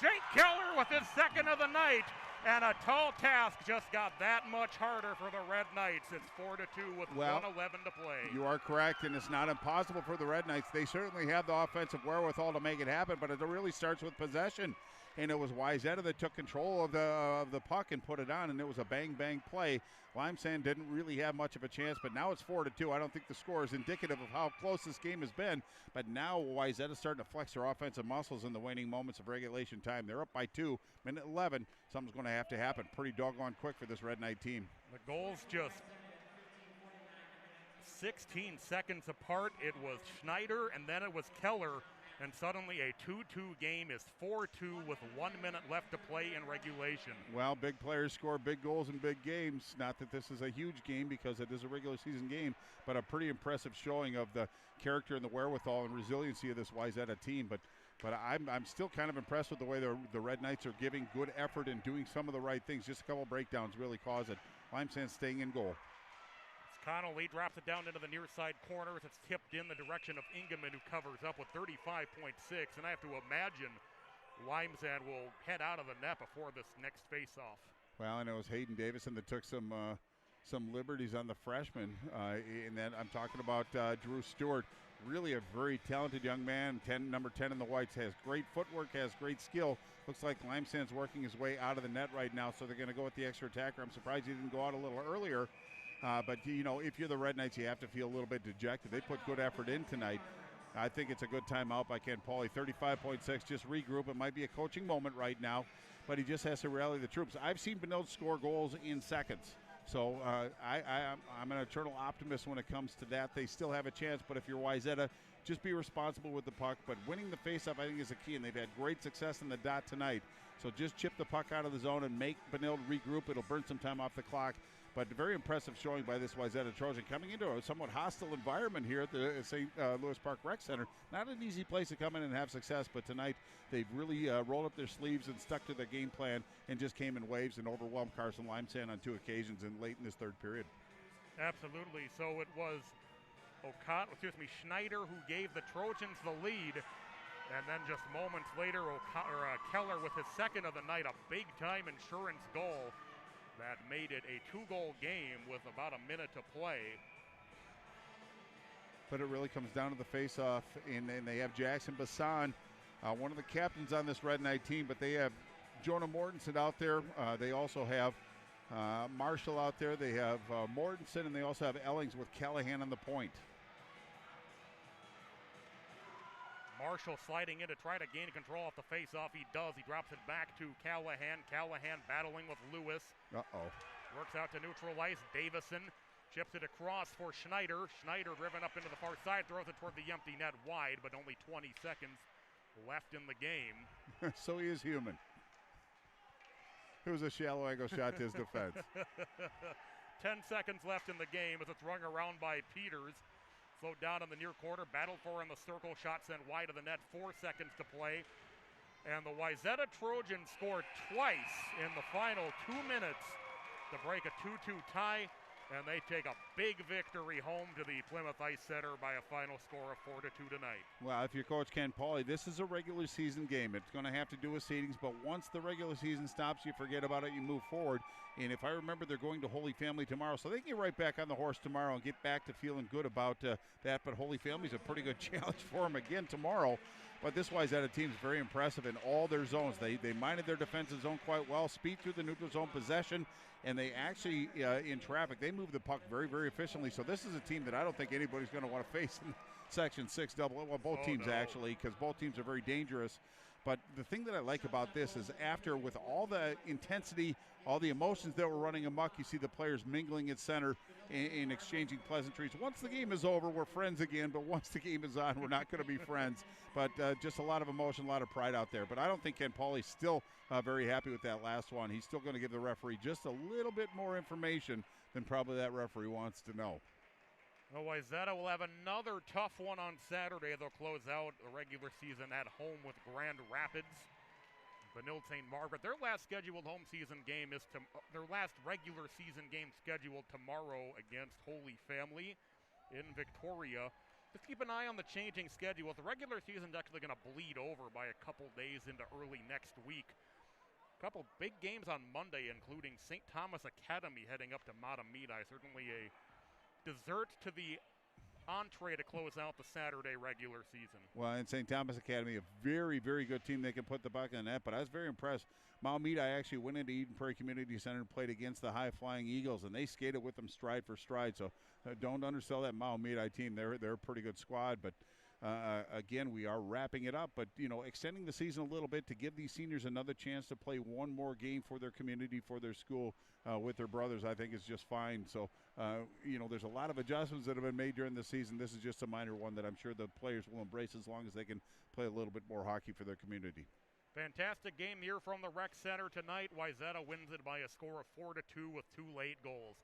Jake Keller with his second of the night. And a tall task just got that much harder for the Red Knights. It's 4-2 with 1:11 to play. You are correct, and it's not impossible for the Red Knights. They certainly have the offensive wherewithal to make it happen, but it really starts with possession. And it was Wayzata that took control of the puck and put it on, and it was a bang-bang play. Limesand didn't really have much of a chance, but now it's 4-2. I don't think the score is indicative of how close this game has been, but now Wayzata's starting to flex their offensive muscles in the waning moments of regulation time. They're up by 2, minute 11. Something's going to have to happen pretty doggone quick for this Red Knight team. The goals just 16 seconds apart. It was Schneider, and then it was Keller. And suddenly a 2-2 game is 4-2 with 1 minute left to play in regulation. Well, big players score big goals in big games. Not that this is a huge game because it is a regular season game, but a pretty impressive showing of the character and the wherewithal and resiliency of this Wayzata team. But I'm still kind of impressed with the way the Red Knights are giving good effort and doing some of the right things. Just a couple breakdowns really cause it. Limesand staying in goal. Connolly drops it down into the near side corner as it's tipped in the direction of Ingeman, who covers up with 35.6. And I have to imagine Limesand will head out of the net before this next face-off. Well, and it was Hayden Davison that took some liberties on the freshman. And then I'm talking about Drew Stewart. Really a very talented young man. Number 10 in the whites, has great footwork, has great skill. Looks like Limesand's working his way out of the net right now, so they're going to go with the extra attacker. I'm surprised he didn't go out a little earlier. But, if you're the Red Knights, you have to feel a little bit dejected. They put good effort in tonight. I think it's a good timeout by Ken Pauly. 35.6, just regroup. It might be a coaching moment right now, but he just has to rally the troops. I've seen Benilde score goals in seconds. So I'm an eternal optimist when it comes to that. They still have a chance, but if you're Wayzata, just be responsible with the puck. But winning the faceoff, I think, is a key, and they've had great success in the dot tonight. So just chip the puck out of the zone and make Benilde regroup. It'll burn some time off the clock. But very impressive showing by this Wayzata Trojan coming into a somewhat hostile environment here at the St. Louis Park Rec Center. Not an easy place to come in and have success, but tonight they've really rolled up their sleeves and stuck to their game plan and just came in waves and overwhelmed Carson Limesand on 2 occasions and late in this third period. Absolutely. So it was Schneider who gave the Trojans the lead. And then just moments later, Keller with his second of the night, a big-time insurance goal that made it a 2-goal game with about a minute to play. But it really comes down to the face-off, and they have Jackson Bassan, one of the captains on this Red Knight team, but they have Jonah Mortensen out there. They also have Marshall out there. They have Mortensen, and they also have Ellings with Callahan on the point. Marshall sliding in to try to gain control off the face-off. He does. He drops it back to Callahan. Callahan battling with Lewis. Uh-oh. Works out to neutral ice. Davison chips it across for Schneider. Schneider driven up into the far side. Throws it toward the empty net wide, but only 20 seconds left in the game. So he is human. It was a shallow angle shot to his defense. 10 seconds left in the game as it's rung around by Peters. Slowed down in the near corner, battled for in the circle, shot sent wide of the net, 4 seconds to play. And the Wayzata Trojans scored twice in the final 2 minutes to break a 2-2 tie, and they take a big victory home to the Plymouth Ice Center by a final score of 4-2 tonight. Well, if you're Coach Ken Pauley, this is a regular season game. It's going to have to do with seedings, but once the regular season stops, you forget about it, you move forward. And if I remember, they're going to Holy Family tomorrow, so they can get right back on the horse tomorrow and get back to feeling good about that. But Holy Family's a pretty good challenge for them again tomorrow. But this Wayzata team is very impressive in all their zones. They minded their defensive zone quite well, speed through the neutral zone possession, and they actually, in traffic, they move the puck very, very efficiently. So this is a team that I don't think anybody's going to want to face in Section 6 double. Well, both teams actually, because both teams are very dangerous. But the thing that I like about this is after, with all the intensity, all the emotions that were running amok, you see the players mingling at center and exchanging pleasantries. Once the game is over, we're friends again, but once the game is on, we're not going to be friends. But just a lot of emotion, a lot of pride out there. But I don't think Ken Pauley's still very happy with that last one. He's still going to give the referee just a little bit more information than probably that referee wants to know. Well, Wayzata will have another tough one on Saturday. They'll close out the regular season at home with Grand Rapids. Benilde St. Margaret. Their last scheduled home season game is their last regular season game scheduled tomorrow against Holy Family in Victoria. Just keep an eye on the changing schedule. The regular season's actually going to bleed over by a couple days into early next week. A couple big games on Monday, including St. Thomas Academy heading up to Matamidi. Certainly a dessert to the entree to close out the Saturday regular season. Well, and St. Thomas Academy, a very, very good team. They can put the puck in the net, but I was very impressed. Matamidi actually went into Eden Prairie Community Center and played against the high-flying Eagles, and they skated with them stride for stride. So don't undersell that Matamidi team. They're a pretty good squad, but again, we are wrapping it up, but, you know, extending the season a little bit to give these seniors another chance to play one more game for their community, for their school, with their brothers, I think is just fine. So, you know, there's a lot of adjustments that have been made during the season. This is just a minor one that I'm sure the players will embrace as long as they can play a little bit more hockey for their community. Fantastic game here from the Rec Center tonight. Wayzata wins it by a score of 4-2 with 2 late goals.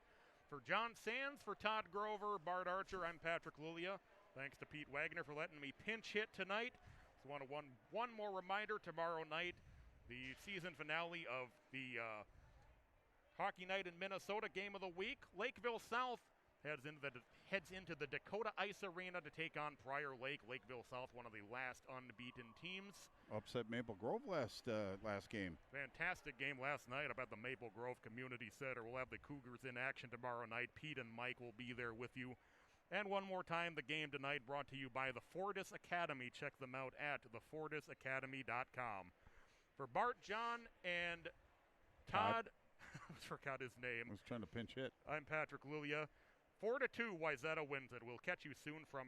For John Sands, for Todd Grover, Bart Archer, I'm Patrick Lilia. Thanks to Pete Wagner for letting me pinch hit tonight. Just want to one more reminder, tomorrow night, the season finale of the Hockey Night in Minnesota game of the week. Lakeville South heads into the Dakota Ice Arena to take on Prior Lake. Lakeville South, one of the last unbeaten teams. Upset Maple Grove last game. Fantastic game last night up at the Maple Grove Community Center. We'll have the Cougars in action tomorrow night. Pete and Mike will be there with you. And one more time, the game tonight brought to you by the Fortis Academy. Check them out at thefortisacademy.com. For Bart, John, and Todd, I forgot his name. I was trying to pinch hit. I'm Patrick Lilia. 4-2, Wayzata wins it. We'll catch you soon from